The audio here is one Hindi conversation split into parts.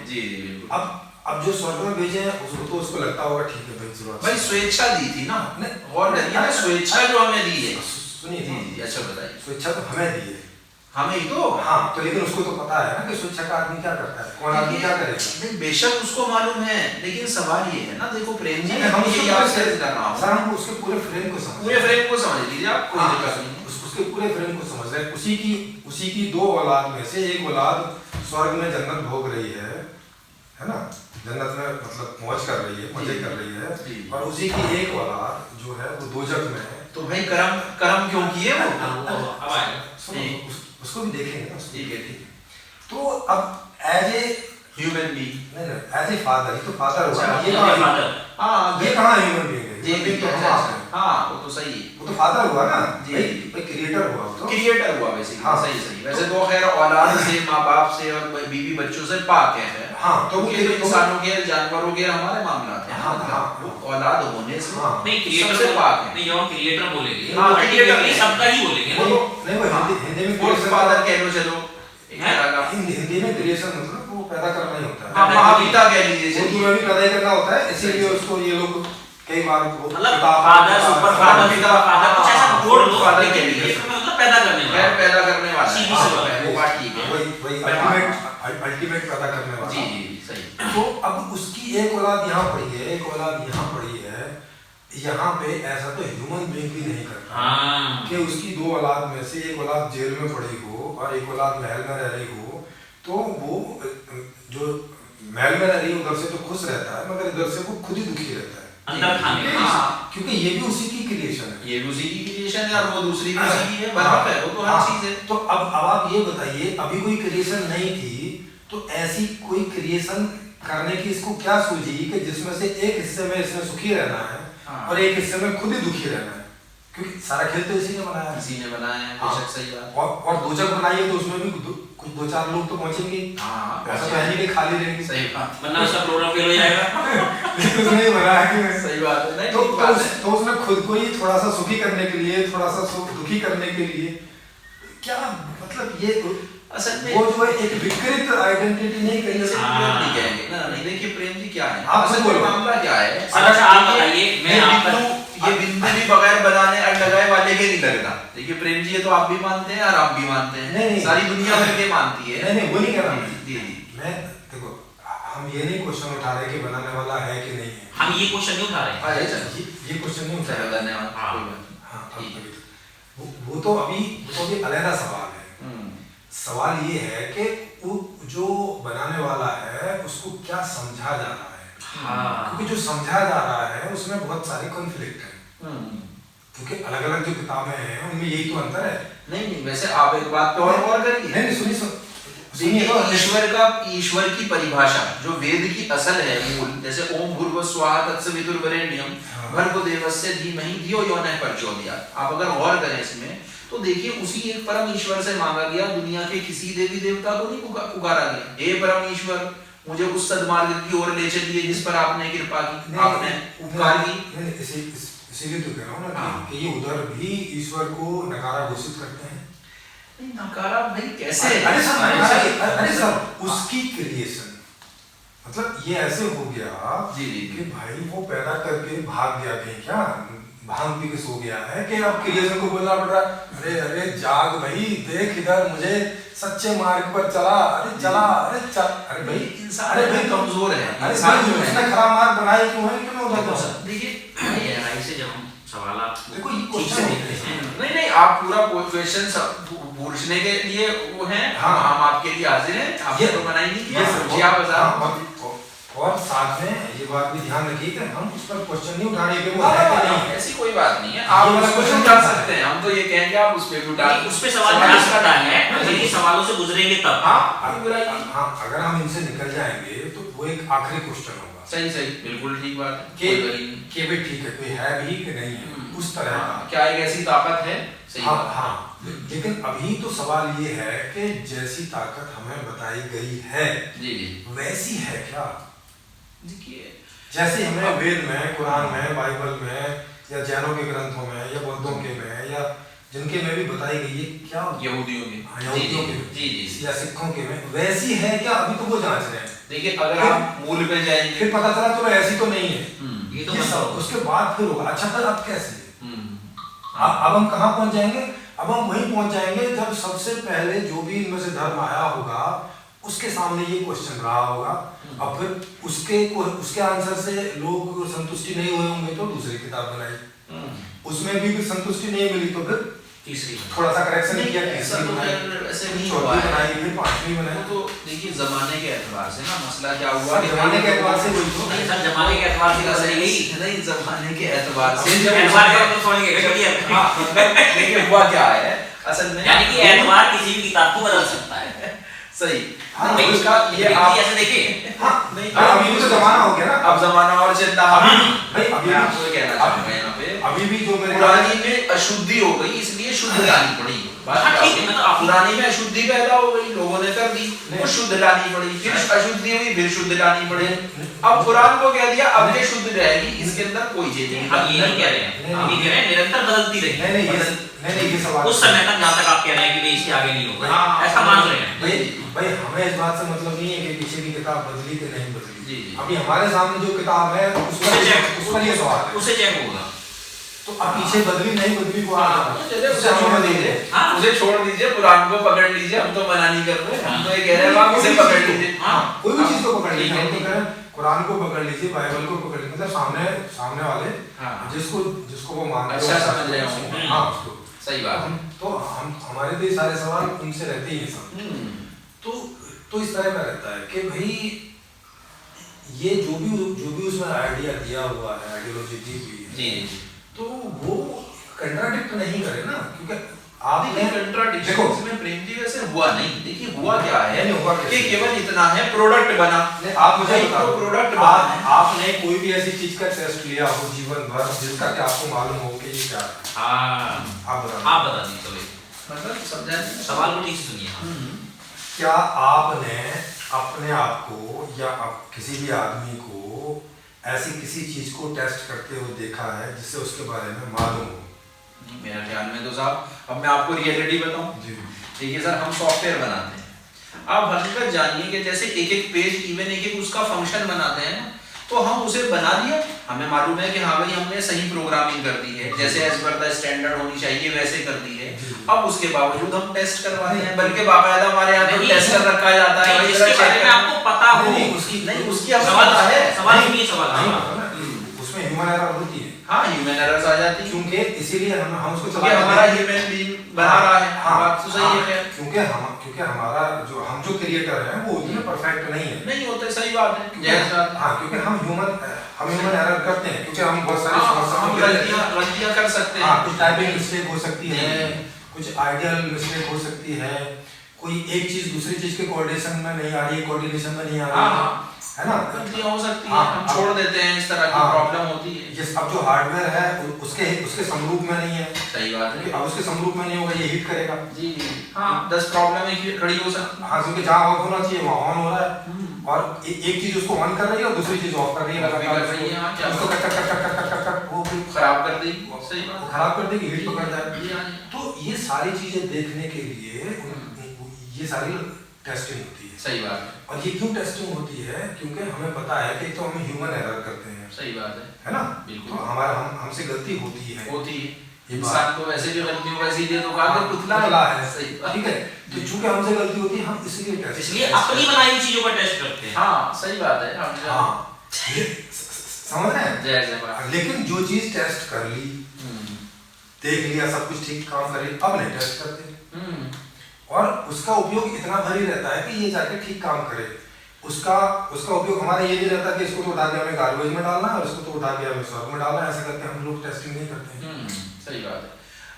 जी बिल्कुल। अब जो स्वर्ग में भेजे हैं उसको तो उसको लगता होगा ठीक है भाई जरूरत भाई स्वेच्छा दी थी ना, और ना स्वेच्छा जो हमें दी है। सुनिए जी अच्छा बताइए। स्वेच्छा तो हमें दी है, हमें ही तो। हाँ तो लेकिन उसको तो पता है ना कि स्वेच्छा का आदमी क्या करता है, कौन आदमी क्या करेगा। बेशक उसको मालूम है, लेकिन सवाल ये है ना, देखो प्रेम जी हम ये याद कैसे करना हो सर, हम उसके पूरे फ्रेम को समझ, पूरे फ्रेम को समझ लीजिए आप, कोई दिक्कत नहीं। उसके पूरे फ्रेम को समझ रहे, उसी की दो औलाद में से एक औलाद स्वर्ग में जन्नत भोग रही है ना, जन्नत में मतलब मौज कर रही है, मजे कर रही है, और उसी की एक औलाद जो है वो दोजख में है। तो भाई कर्म क्यों किए वो? अब आएगा, उसको भी देखेंगे ना। ठीक है ठीक है। तो अब एज ए ह्यूमन बीइंग, नहीं एज ए फादर, ये तो फादर हुआ, ये फादर, हाँ ये कहाँ ह्यूमन बीइंग है, ये तो हाँ वो तो सही है, वो तो फादर हुआ ना जी, भाई क्रिएटर हुआ, तो क्रिएटर हुआ बेसिकली। हाँ, सही सही। वैसे तो खैर औलाद से, माँ बाप से और बीवी बच्चों से पाक है। हाँ तो ये तो इंसानों के जानवरों के हमारे मामला हैं। हाँ औलाद होने से नहीं क्रिएटर से पाक है। नहीं यहाँ क्रिएटर बोलेंगे, हाँ क्रिएटर सबका ही बोलेंगे ना। नहीं वो हिंदी में फादर कह लो, चलो हिंदी में क्रिएशन मतलब वो पैदा करना ही होता है, हाँ महापिता कह लीजिए, उर्दू में भी पैदा ही करना होता है, इसीलिए उसको ये लोग कई बार मतलब फादर सुपर फादर पिता फादर कुछ ऐसा जोड़ लो, फादर कह लीजिए, मतलब पैदा करने वाला, पैदा करने वाला सीधी सी बात है, वो बात ठीक है, वही अल्टीमेट पैदा करने वाला। जी सही। तो अब उसकी एक औलाद यहाँ पड़ी है, एक औलाद यहाँ पड़ी है, यहाँ पे ऐसा तो ह्यूमन बीइंग भी नहीं करता कि उसकी दो औलाद में से एक औलाद जेल में पड़ी हो और एक औलाद महल में रह रही हो, तो वो जो महल में रह रही है उधर से तो खुश रहता है, मगर इधर से वो खुद ही दुखी रहता है अंदर खाने, क्योंकि ये भी उसी की क्रिएशन है, ये भी उसी की क्रिएशन है और वो दूसरी भी उसी की है, बराबर है, वो तो हर चीज है। तो अब आप ये बताइए, अभी कोई क्रिएशन नहीं थी तो ऐसी कोई क्रिएशन करने की इसको क्या सूझी कि जिसमें से एक हिस्से में इसमें सुखी रहना है और एक हिस्से में खुद ही दुखी रहना है, क्योंकि सारा खेल तो इसी ने बनाया है, इसी ने बनाया है, बेशक सही बात। और दोजख बनाई है तो उसमें भी कुछ दो चार लोग तो पहुंचेंगे, ऐसा पहले के खाली रहेंगे, सही बात, वरना उसका प्रोग्राम फेल हो जाएगा। उसने ही बनाया कि सही बात है, नहीं तो उसने खुद को ही थोड़ा सा सुखी करने के लिए, थोड़ा सा दुखी करने के लिए, क्या मतलब ये असल में वो जो है एक विकृत आइडेंटिटी नहीं कहीं से नहीं कहेंगे ना। नहीं देखिए प्रेम जी क्या है, आप असल में मामला क्या है, अच्छा आप बताइए, मैं ये बिंदु भी बगैर बनाने और लगाए वाले के नहीं लगता। देखिए प्रेम जी ये तो आप भी मानते हैं और आप भी मानते हैं, नहीं, सारी दुनिया मिलके मानती है। नहीं वो नहीं कह रहा मैं, जी मैं देखो हम ये नहीं क्वेश्चन उठा रहे कि बनाने वाला है कि नहीं है, हम ये क्वेश्चन नहीं उठा रहे, ये क्वेश्चन नहीं उठा रहे, धन्यवाद। हाँ वो तो अभी अलग सवाल है। सवाल ये है कि जो बनाने वाला है उसको क्या समझा जा रहा है, क्योंकि जो समझा जा रहा है उसमें बहुत सारे कॉन्फ्लिक्ट हैं, क्योंकि अलग अलग जो किताबें हैं उनमें यही तो अंतर है। नहीं वैसे आप एक बात तो और करिए, नहीं सुनिए, ईश्वर की परिभाषा जो वेद की असल है मूल, जैसे ओम भूर्भुवः स्वः तत्सवितुर्वरेण्यम भर्गो देवस्य धीमहि धियो यो नः प्रचोदयात्, आप अगर गौर करें इसमें तो देखिए उसी एक परम ईश्वर से मांगा गया, दुनिया के किसी देवी देवता को नहीं पुकारा गया, हे परम ईश्वर मुझे उस सद्मार्ग की ओर ले चलिए जिस पर आपने कृपा की, आपने उपकार की। इसीलिए तो कह रहा हूँ ना कि ये उधर भी ईश्वर को नकारा घोषित करते हैं। नहीं नकारा भाई कैसे? अरे सर उसकी क्रिएशन मतलब ये ऐसे हो गया जी कि भाई वो पैदा करके भाग गया कहीं, क्या भांग पी के सो गया है कि अब क्रिएशन को बोलना पड़ रहा है, अरे जाग भाई, देख इधर मुझे सच्चे मार्ग पर चला, अरे चला, अरे भाई इंसान अरे भाई कमजोर है, अरे भाई उसने खराब मार्ग बनाया क्यों है, क्यों होता है? देखिए गहराई से जब हम सवाल देखो ये क्वेश्चन नहीं आप पूरा क्वेश्चन पूछने के लिए वो हैं, हम आपके लिए हाजिर हैं, आपने तो मना ही नहीं किया, आप बता। और साथ में ये बात भी ध्यान रखिए कि हम उस पर क्वेश्चन नहीं उठाने के, वो है कि नहीं, ऐसी कोई बात नहीं है, आप वाला क्वेश्चन उठा सकते हैं, हम तो ये कहेंगे आप उस पे भी उठा, उस पे सवाल उठा सकता है, यदि सवालों से गुजरेंगे तब। हाँ अगर हम इनसे निकल जाएंगे तो वो एक आखिरी क्वेश्चन होगा। सही बिल्कुल ठीक बात है कि भाई ठीक है कोई है भी कि नहीं है, उस तरह का क्या एक ऐसी ताकत है। हाँ लेकिन अभी तो सवाल ये है कि जैसी ताकत हमें बताई गई है जी वैसी है क्या? देखिए जैसे हमें वेद में, कुरान में, बाइबल में या जैनों के ग्रंथों में या बौद्धों के में या जिनके में भी बताई गई है क्या यहूदियों की, यहूदियों के जी जी या सिखों के में वैसी है क्या, अभी तो वो जांच रहे हैं। देखिए अगर आप मूल पे जाएंगे फिर पता चला चलो ऐसी तो नहीं है, ये तो ये सब उसके बाद फिर होगा। अच्छा फिर अब कैसे, हाँ। अब हम कहाँ पहुंच जाएंगे? अब हम वहीं पहुंच जाएंगे जब सबसे पहले जो भी इनमें से धर्म आया होगा उसके सामने ये क्वेश्चन रहा होगा, अब फिर उसके आंसर से लोग संतुष्टि नहीं हुए होंगे तो दूसरी किताब बनाई, उसमें भी संतुष्टि नहीं मिली तो फिर तीसरी थोड़ा सा करेक्शन किया, ऐसा तो ऐसे नहीं चौथी हुआ है, बनाई, फिर पांचवी बनाई। तो देखिए जमाने के एतबार से ना मसला क्या हुआ, जमाने के एतबार से वही तो नहीं सर, जमाने के एतबार से तो सही नहीं, नहीं जमाने के एतबार से एतबार का तो समझ गए कभी है। हाँ देखिए हुआ क्या है असल में, यानी कि एतबार किसी भी किताब को बदल सकता है। सही हाँ, नहीं, उसका ये आप ऐसे देखिए, हाँ नहीं अभी भी तो जमाना हो गया ना, अब जमाना और चलता अभी है। भाई अभी मैं आपको ये कहना चाहूंगा यहाँ पे, अभी भी जो मेरे पुरानी में अशुद्धि हो गई इसलिए शुद्ध लानी पड़ी। बात हाँ, क्या ठीक हो है, गई? मैं तो आप- पुरानी में अशुद्धि पैदा हो गई, लोगों ने कर दी, वो शुद्ध लानी पड़ी, फिर अशुद्धि हुई फिर शुद्ध लानी पड़ी। अब कुरान को कह दिया अब ये शुद्ध रहेगी, इसके अंदर कोई चीज नहीं। हम ये नहीं कह रहे हैं, हम ये कह रहे हैं निरंतर बदलती रही। नहीं ये सवाल उस समय तक जहाँ तक आप कह रहे हैं कि भाई इसके आगे नहीं होगा, हाँ, ऐसा मान रहे हैं। भाई हमें इस बात से मतलब नहीं है कि पीछे की किताब बदली कि नहीं बदली, जी, जी। अभी हमारे सामने जो किताब है उस पर ये सवाल है, उसे चेक होगा। तो अब पीछे बदली नहीं बदली को चलिए उसे छोड़ दीजिए, उसे छोड़ दीजिए, कुरान को पकड़ लीजिए, हम तो मना नहीं कर रहे, हम तो ये कह रहे हैं आप उसे पकड़ लीजिए। हाँ, कोई भी चीज को पकड़ लीजिए, ठीक है, हम तो कह रहे हैं कुरान को पकड़ लीजिए, बाइबल को पकड़ लीजिए, मतलब सामने वाले हाँ। जिसको वो मानते अच्छा हो, समझ रहे होंगे। हाँ उसको सही बात है। तो हम हमारे तो ये सारे सवाल उनसे रहते ही हैं सब, तो इस तरह का रहता है कि भाई ये जो भी उसमें आइडिया दिया हुआ है, आइडियोलॉजी दी हुई है, जी तो वो कंट्राडिक्ट नहीं करे ना, क्योंकि आपने कंट्राडिक्शन देखो इसमें प्रेम जी वैसे हुआ नहीं। देखिए हुआ क्या है नहीं हुआ कि कैसे? केवल इतना है, प्रोडक्ट बना, आप मुझे नहीं, बताओ, तो प्रोडक्ट बना है। आपने कोई भी ऐसी चीज का टेस्ट लिया हो जीवन भर जिसका कि आपको मालूम हो कि ये क्या है, हाँ, आप बताओ। आप बता दीजिए चलो, मतलब समझा नहीं? सवाल को ठीक से सुनिए। हाँ। क्या आपने अपने आप को या किसी भी आदमी को ऐसी किसी चीज को टेस्ट करते हुए देखा है जिससे उसके बारे में मालूम हो? मेरा ख्याल में तो साहब, अब मैं आपको रियलिटी बताऊं। जी देखिए सर, हम सॉफ्टवेयर बनाते हैं, आप हकीकत जानिए कि जैसे एक एक पेज इवन एक एक उसका फंक्शन बनाते हैं ना, तो हम उसे बना दिया, हमें मालूम है कि हाँ भाई हमने सही प्रोग्रामिंग कर दी है, जैसे एज पर द स्टैंडर्ड होनी चाहिए वैसे कर दी है। अब उसके बावजूद हम टेस्ट करवाते हैं, बल्कि बाकायदा हमारे यहाँ तो टेस्टर रखा जाता है, नहीं, जिसके बारे में आपको पता हो, नहीं उसकी अब सवाल पता है, सवाल सुनिए, सवाल नहीं हाँ। पता ना, उसमें ह्यूमन एरर होती है, हाँ ह्यूमन एरर्स आ जाती है, क्योंकि इसीलिए हम उसको क्योंकि हमारा ह्यूमन बीइंग बना रहा है। हाँ, बात तो सही है, क्योंकि हमारा हम जो क्रिएटर हैं वो उतने परफेक्ट नहीं है, नहीं होते, सही बात है, जायज बात है। हाँ क्योंकि हम ह्यूमन एरर करते हैं, क्योंकि हम बहुत सारी हाँ, समस्याओं हम में गिर जाते हैं। गलतियां कर सकते हाँ हैं, कुछ टाइपिंग मिस्टेक हो सकती है, जी। कुछ आइडियल मिस्टेक हो सकती है, कोई एक चीज दूसरी चीज के कोऑर्डिनेशन में नहीं आ रही है, कोऑर्डिनेशन में नहीं आ रही हाँ, है ना, गलतियां हो सकती हाँ, हैं, हम छोड़ देते हैं, इस तरह की हाँ, प्रॉब्लम होती है। ये अब जो हार्डवेयर है उसके समरूप में नहीं है, सही बात क्योंकि है, अब उसके समरूप में नहीं होगा, ये हिट करेगा। जी जी, हाँ 10 प्रॉब्लम खड़ी हो सकती है। हाँ क्योंकि जहाँ ऑफ होना चाहिए वहाँ ऑन हो रहा है, और एक चीज उसको ऑन कर रही है और दूसरी चीज ऑफ कर रही है लगातार, कर रही है, हाँ, क्या उसको cut cut cut cut cut cut cut वो फिर खराब कर देगी, सही बात है। खराब कर देगी, हीट पकड़ जाएगी। जी, हाँ, जी। तो ये सारी चीजें देखने के लिए ये सारी टेस्टिंग होती है। सही बात है, और ये क्यों टेस्टिंग होती है? क्योंकि हमें पता है कि तो हम ह्यूमन एरर करते हैं, सही बात है ना, बिल्कुल। तो हमसे गलती होती है, होती है, ये इंसान को वैसे भी गलती हो, वैसे ही तो कहा कि पुतला पुतला है, सही बात। ठीक है, तो चूंकि हमसे गलती होती है हम इसलिए टेस्ट इसलिए अपनी बनाई हुई चीजों का टेस्ट करते हैं। हाँ सही बात है, हाँ समझ रहे हैं, जय जय बात। लेकिन जो चीज टेस्ट कर ली, देख लिया सब कुछ ठीक काम करे, अब नहीं टेस्ट करते, और उसका उपयोग इतना भारी रहता है कि ये जाके ठीक काम करे, उसका उपयोग हमारा ये नहीं रहता कि इसको तो उठा के हमें गार्बेज में डालना है और इसको तो उठा के हमें स्वर्ग में डालना है, ऐसा करके हम लोग टेस्टिंग नहीं करते हैं। सही बात है,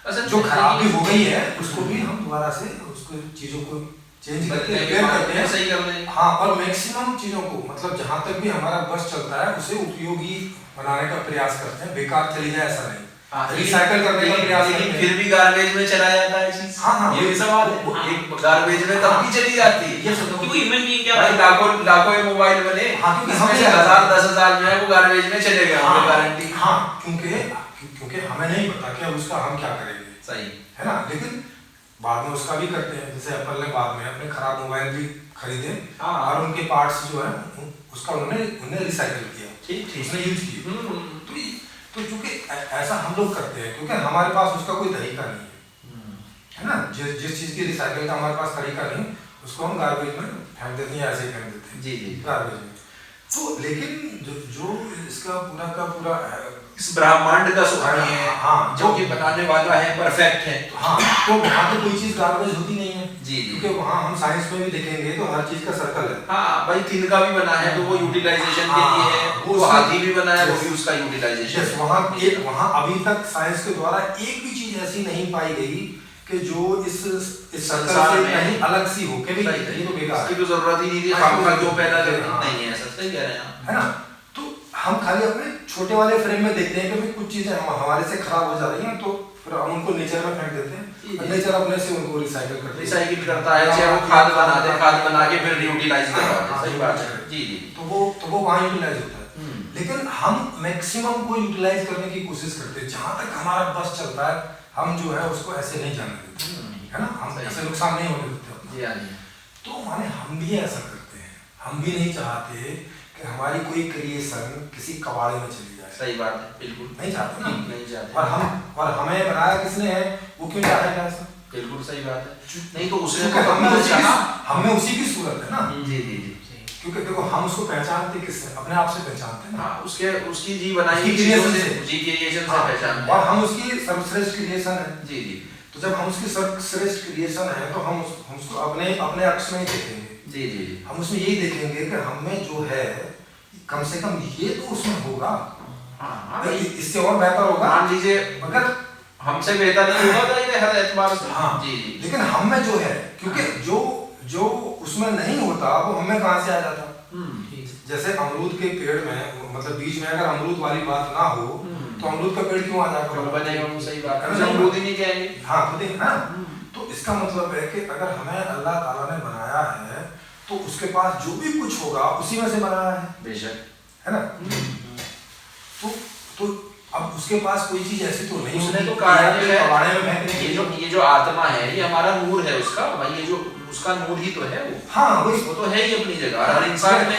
असल जो खराब भी हो गई है उसको भी हम दोबारा से उसको चीजों को चेंज करके रिपेयर करते हैं, सही कर देंगे। हाँ, और मैक्सिमम चीजों को मतलब जहाँ तक भी हमारा बस चलता है उसे उपयोगी बनाने का प्रयास करते हैं, बेकार चली जाए ऐसा नहीं, रिसाइकल करने का प्रयास करते हैं, फिर भी गार्बेज में चला जाता है चीज। हाँ, ये भी सवाल है, एक गार्बेज में तब भी चली जाती है, ये सब क्योंकि ह्यूमन बीइंग क्या भाई लाखों ये मोबाइल बने, हाँ, क्योंकि इसमें से 1000-10,000 जो है वो गार्बेज में चले गए, हमें गारंटी। हाँ क्योंकि हमें नहीं पता कि अब उसका हम क्या करेंगे, सही है ना। लेकिन बाद में उसका भी करते हैं, जैसे एप्पल ने बाद में अपने खराब मोबाइल भी खरीदे और उनके पार्ट्स जो है उसका उन्हें रिसाइकल किया, ठीक उसने यूज किए। तो चूंकि ऐसा हम लोग करते हैं क्योंकि हमारे पास उसका कोई तरीका नहीं है ना। जिस चीज की रिसाइकल का हमारे पास तरीका नहीं, उसको हम गार्बेज में फेंक देते हैं, ऐसे ही फेंक देते हैं जी गार्बेज में। तो लेकिन जो इसका पूरा का पूरा इस ब्रह्मांड का स्वामी है, हाँ, जो कि बनाने वाला है, परफेक्ट है, हाँ, तो वहाँ पे कोई चीज गार्बेज होती नहीं है जी क्योंकि वहाँ हम साइंस में भी देखेंगे तो हर चीज का सर्कल है। हाँ भाई, तिनका भी बना है तो वो यूटिलाइजेशन के लिए है, वो हाथी भी बना है वो भी उसका यूटिलाइजेशन। वहाँ अभी तक साइंस के द्वारा एक भी चीज ऐसी नहीं पाई गई कि जो इस संसार से कहीं अलग सी हो कि भाई ये तो बेकार इसकी तो जरूरत ही नहीं थी, खामखा क्यों पैदा करनी, नहीं है ऐसा, सही कह रहे हैं आप, है ना। तो हम खाली अपने छोटे वाले फ्रेम में देखते हैं कि भाई कुछ चीजें हमारे से खराब हो जा रही हैं तो फिर हम उनको नेचर में फेंक देते हैं, नेचर अपने से उनको रिसाइकिल करता है, चाहे वो खाद बना के फिर यूटिलाइज करता है, सही बात है जी जी। तो वो वहाँ यूटिलाइज होता है, लेकिन हम मैक्सिमम को यूटिलाइज करने की कोशिश करते हैं, जहाँ तक हमारा बस चलता है हम जो है उसको ऐसे नहीं जाने देते, है ना, हम ऐसे नुकसान नहीं होने देते। तो माने हम भी ऐसा करते हैं, हम भी नहीं चाहते कि हमारी कोई क्रिएशन किसी कबाड़े में चली जाए। सही बात है, बिल्कुल नहीं चाहते ना, नहीं चाहते। और हमें बनाया किसने है, वो क्यों चाहेगा ऐसा? बिल्कुल सही बात है, नहीं तो उसने हमें उसी की सूरत है ना। जी जी जी, क्योंकि देखो हम उसको पहचानते किससे, अपने आप से पहचानते हैं ना। उसकी जी बनाई हुई चीजों से, जी क्रिएशन से पहचानते हैं, और हम उसकी सर्वश्रेष्ठ क्रिएशन है। जी जी। तो जब हम उसकी सर्वश्रेष्ठ क्रिएशन है तो हम उसको अपने अक्ष में ही देखेंगे। जी जी, हम उसमें यही देखेंगे कि हमें जो है कम से कम ये तो उसमें होगा, इससे और बेहतर होगा। मान लीजिए मगर हमसे बेहतर नहीं होगा हर एतबार से। हाँ जी जी, लेकिन हम में जो है, क्योंकि जो उसमें नहीं होता वो हमें कहाँ से आ जाता। जैसे अमरूद के पेड़ में, मतलब बीच में अगर अमरूद वाली बात ना हो तो अमरूद का पेड़ क्यों आ जाएगा, बनेगा वो, सही बात है, अमरूद ही नहीं कहेंगे। हाँ खुद ही ना। तो इसका मतलब है कि अगर हमें अल्लाह ताला ने बनाया है तो उसके पास जो भी कुछ होगा उसी में से बनाया है, बेशक, है ना। तो अब उसके पास कोई चीज ऐसी तो नहीं, उसने तो कहा है ये जो आत्मा है ये हमारा नूर है उसका, भाई ये जो उसका नूर ही तो है वो। हाँ वो तो है ही अपनी जगह, हर इंसान में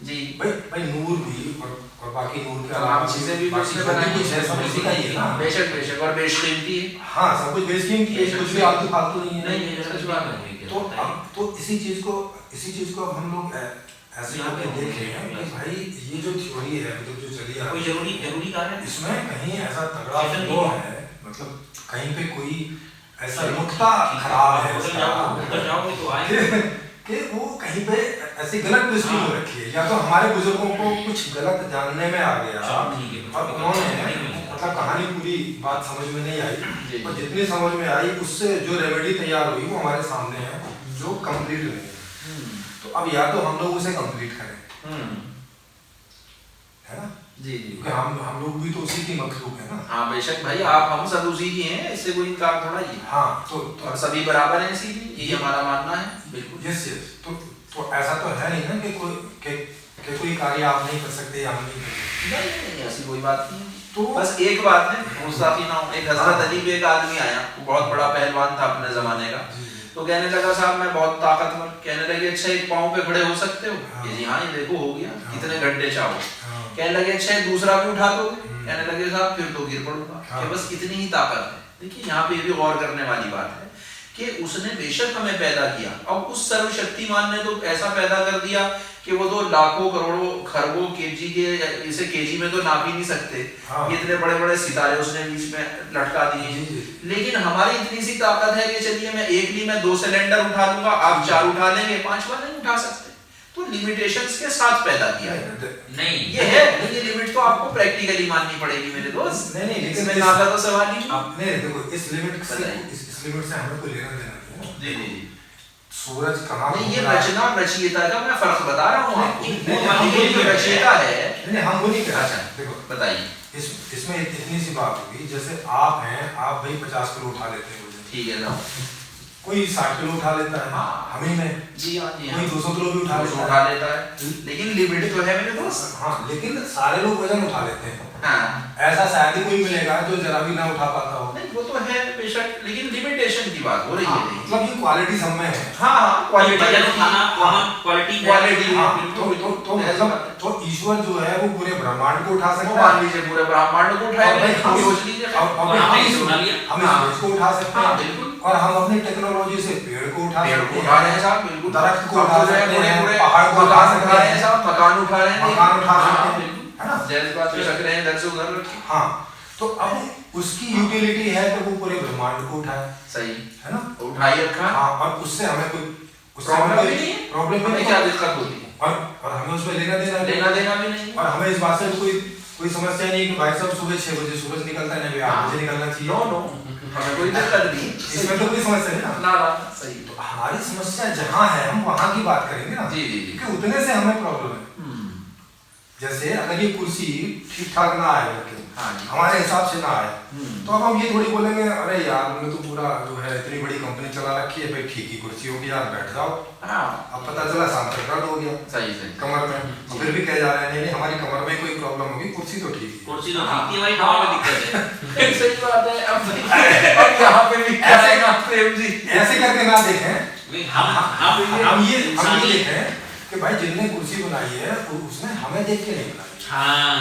जी भाई नूर भी और बाकी नूर के तमाम चीजें भी उसने बनाई कुछ है, सब उसी का ही है ना। बेशक बेशक, और बेशकीमती है। हाँ सब कुछ बेशकीमती है, कुछ भी आलतू फालतू नहीं है। नहीं सच बात है। तो इसी चीज को अब हम लोग ऐसे यहाँ पे देख रहे हैं कि भाई ये जो थ्योरी है मतलब जो चली आ कोई जरूरी कारण है इसमें कहीं ऐसा तगड़ा फ्लो है, मतलब कहीं पे कोई ऐसा नुक्ता खराब है कि वो कहीं पे ऐसी गलत दृष्टि हो रखी है, या तो हमारे बुजुर्गों को कुछ गलत जानने में आ गया और उन्होंने मतलब कहानी पूरी बात समझ में नहीं आई, और जितनी समझ में आई उससे जो रेमेडी तैयार हुई वो हमारे सामने है जो कंप्लीट नहीं है। तो अब या तो हम लोग उसे कंप्लीट करें, है ना जी जी, क्योंकि हम लोग भी तो उसी की मखलूक है ना। हाँ बेशक भाई, आप हम सब उसी की हैं, इससे कोई इनकार थोड़ा ही। हाँ तो और सभी बराबर हैं इसी की, ये हमारा मानना है। बिल्कुल यस यस। तो ऐसा तो है नहीं ना कि कोई कार्य आप नहीं कर सकते या हम नहीं कर सकते, नहीं ऐसी कोई बात नहीं। तो बस एक बात है, मुस्ताफी ना हो, एक हजरत अली पे एक आदमी आया, वो बहुत बड़ा पहलवान था अपने जमाने का, तो कहने लगा साहब मैं बहुत ताकतवर, कहने लगे अच्छा एक पाँव पे खड़े हो सकते हो, जी हाँ ये देखो हो गया, कितने घंटे चाहो। कहने लगे अच्छा दूसरा भी उठा दोगे, कहने लगे साहब फिर तो गिर पड़ूंगा, कि बस इतनी ही ताकत है। देखिए यहाँ पे ये भी गौर करने वाली बात है कि उसने बेशक हमें पैदा किया, अब उस सर्वशक्तिमान ने तो ऐसा पैदा कर दिया कि वो तो लाखों करोड़ों खरबों केजी के, इसे केजी में तो नाप ही नहीं सकते, इतने बड़े बड़े सितारे उसने बीच में लटका दिए। लेकिन हमारी इतनी सी ताकत है कि चलिए मैं एक ली में 2 सिलेंडर उठा लूंगा, आप 4 उठा लेंगे, 5वां नहीं उठा सकते। तो लिमिटेशंस के साथ पैदा किया है। नहीं ये है, ये लिमिट तो आपको प्रैक्टिकली माननी पड़ेगी मेरे दोस्त। नहीं इसमें नागा तो सवाल ही नहीं। देखो इस लिमिट से हमें कोई लेना देना नहीं है। जी जी, सूरज कहाँ नहीं ये रचना रचयिता का मैं फर्क बता रहा हूँ आपको, ये जो रचयिता है नहीं हम वो नहीं कह रहे। देखो बताइए, इसमें इतनी सी बात होगी, जैसे आप हैं, आप भाई 50 किलो उठा लेते हैं, ठीक है ना, कोई 60 किलो उठा लेता है, हम ही में जी हाँ जी हाँ, कोई 200 किलो भी उठा लेता है, लेकिन लिमिट तो है मेरे दोस्त। हाँ, लेकिन सारे लोग वजन उठा लेते हैं। हाँ, ऐसा शायद ही कोई मिलेगा जो जरा भी ना उठा पाता हो। नहीं वो तो है बेशक, लेकिन लिमिटेशन की बात हो रही है। मतलब ये क्वालिटी सब में है। हाँ, वजन उठाना क्वालिटी तो मतलब तो ईश्वर जो है वो पूरे ब्रह्मांड को उठा सकता है। मान लीजिए पूरे ब्रह्मांड को उठाए, हम सोच लीजिए हम इस को उठा सकते हैं, बिल्कुल। और हम अपनी टेक्नोलॉजी से पेड़ को उठा रहे हैं साहब, बिल्कुल। दरख्त को उठा सकते हैं, पहाड़ को उठा सकते हैं साहब, मकान उठा रहे हैं, मकान उठा सकते हैं, है ना? जैसे बात हो सक रहे हैं इधर से उधर रखे। हाँ, तो अब उसकी यूटिलिटी है कि वो पूरे ब्रह्मांड को उठाए, सही है ना? उठाई रखा। हाँ, और उससे हमें कोई प्रॉब्लम भी नहीं है, प्रॉब्लम हमें क्या दिक्कत होती है, और हमें उसमें लेना देना भी नहीं, और हमें इस बात से कोई समस्या नहीं है कि भाई साहब सुबह 6 बजे सूरज निकलता है, नहीं 8 बजे निकलना चाहिए। नो हमें कोई दिक्कत नहीं, इसमें तो कोई समस्या नहीं ना ना सही। तो हमारी समस्या जहाँ है हम वहाँ की बात करेंगे ना, जी जी कि उतने से हमें प्रॉब्लम है। जैसे अगर ये कुर्सी ठीक ठाक ना आए करके, हमारे हिसाब से ना आए, तो अब हम ये थोड़ी बोलेंगे अरे यार हमने तो पूरा जो है इतनी बड़ी कंपनी चला रखी है, भाई ठीक ही कुर्सी होगी यार, बैठ जाओ। अब पता चला शाम तक दर्द हो गया सही कमर में, फिर भी कह जा रहे हैं नहीं हमारी कमर में कोई प्रॉब्लम होगी, कुर्सी तो ठीक है, कुर्सी तो ठीक है, भाई कमर में दिक्कत है। सही बात है। अब यहाँ पे भी ऐसे ना प्रेम जी ऐसे करके ना देखें, हम ये इंसानी देखें कि भाई जिनने कुर्सी बनाई है उसने हमें देख के नहीं बनाई, हाँ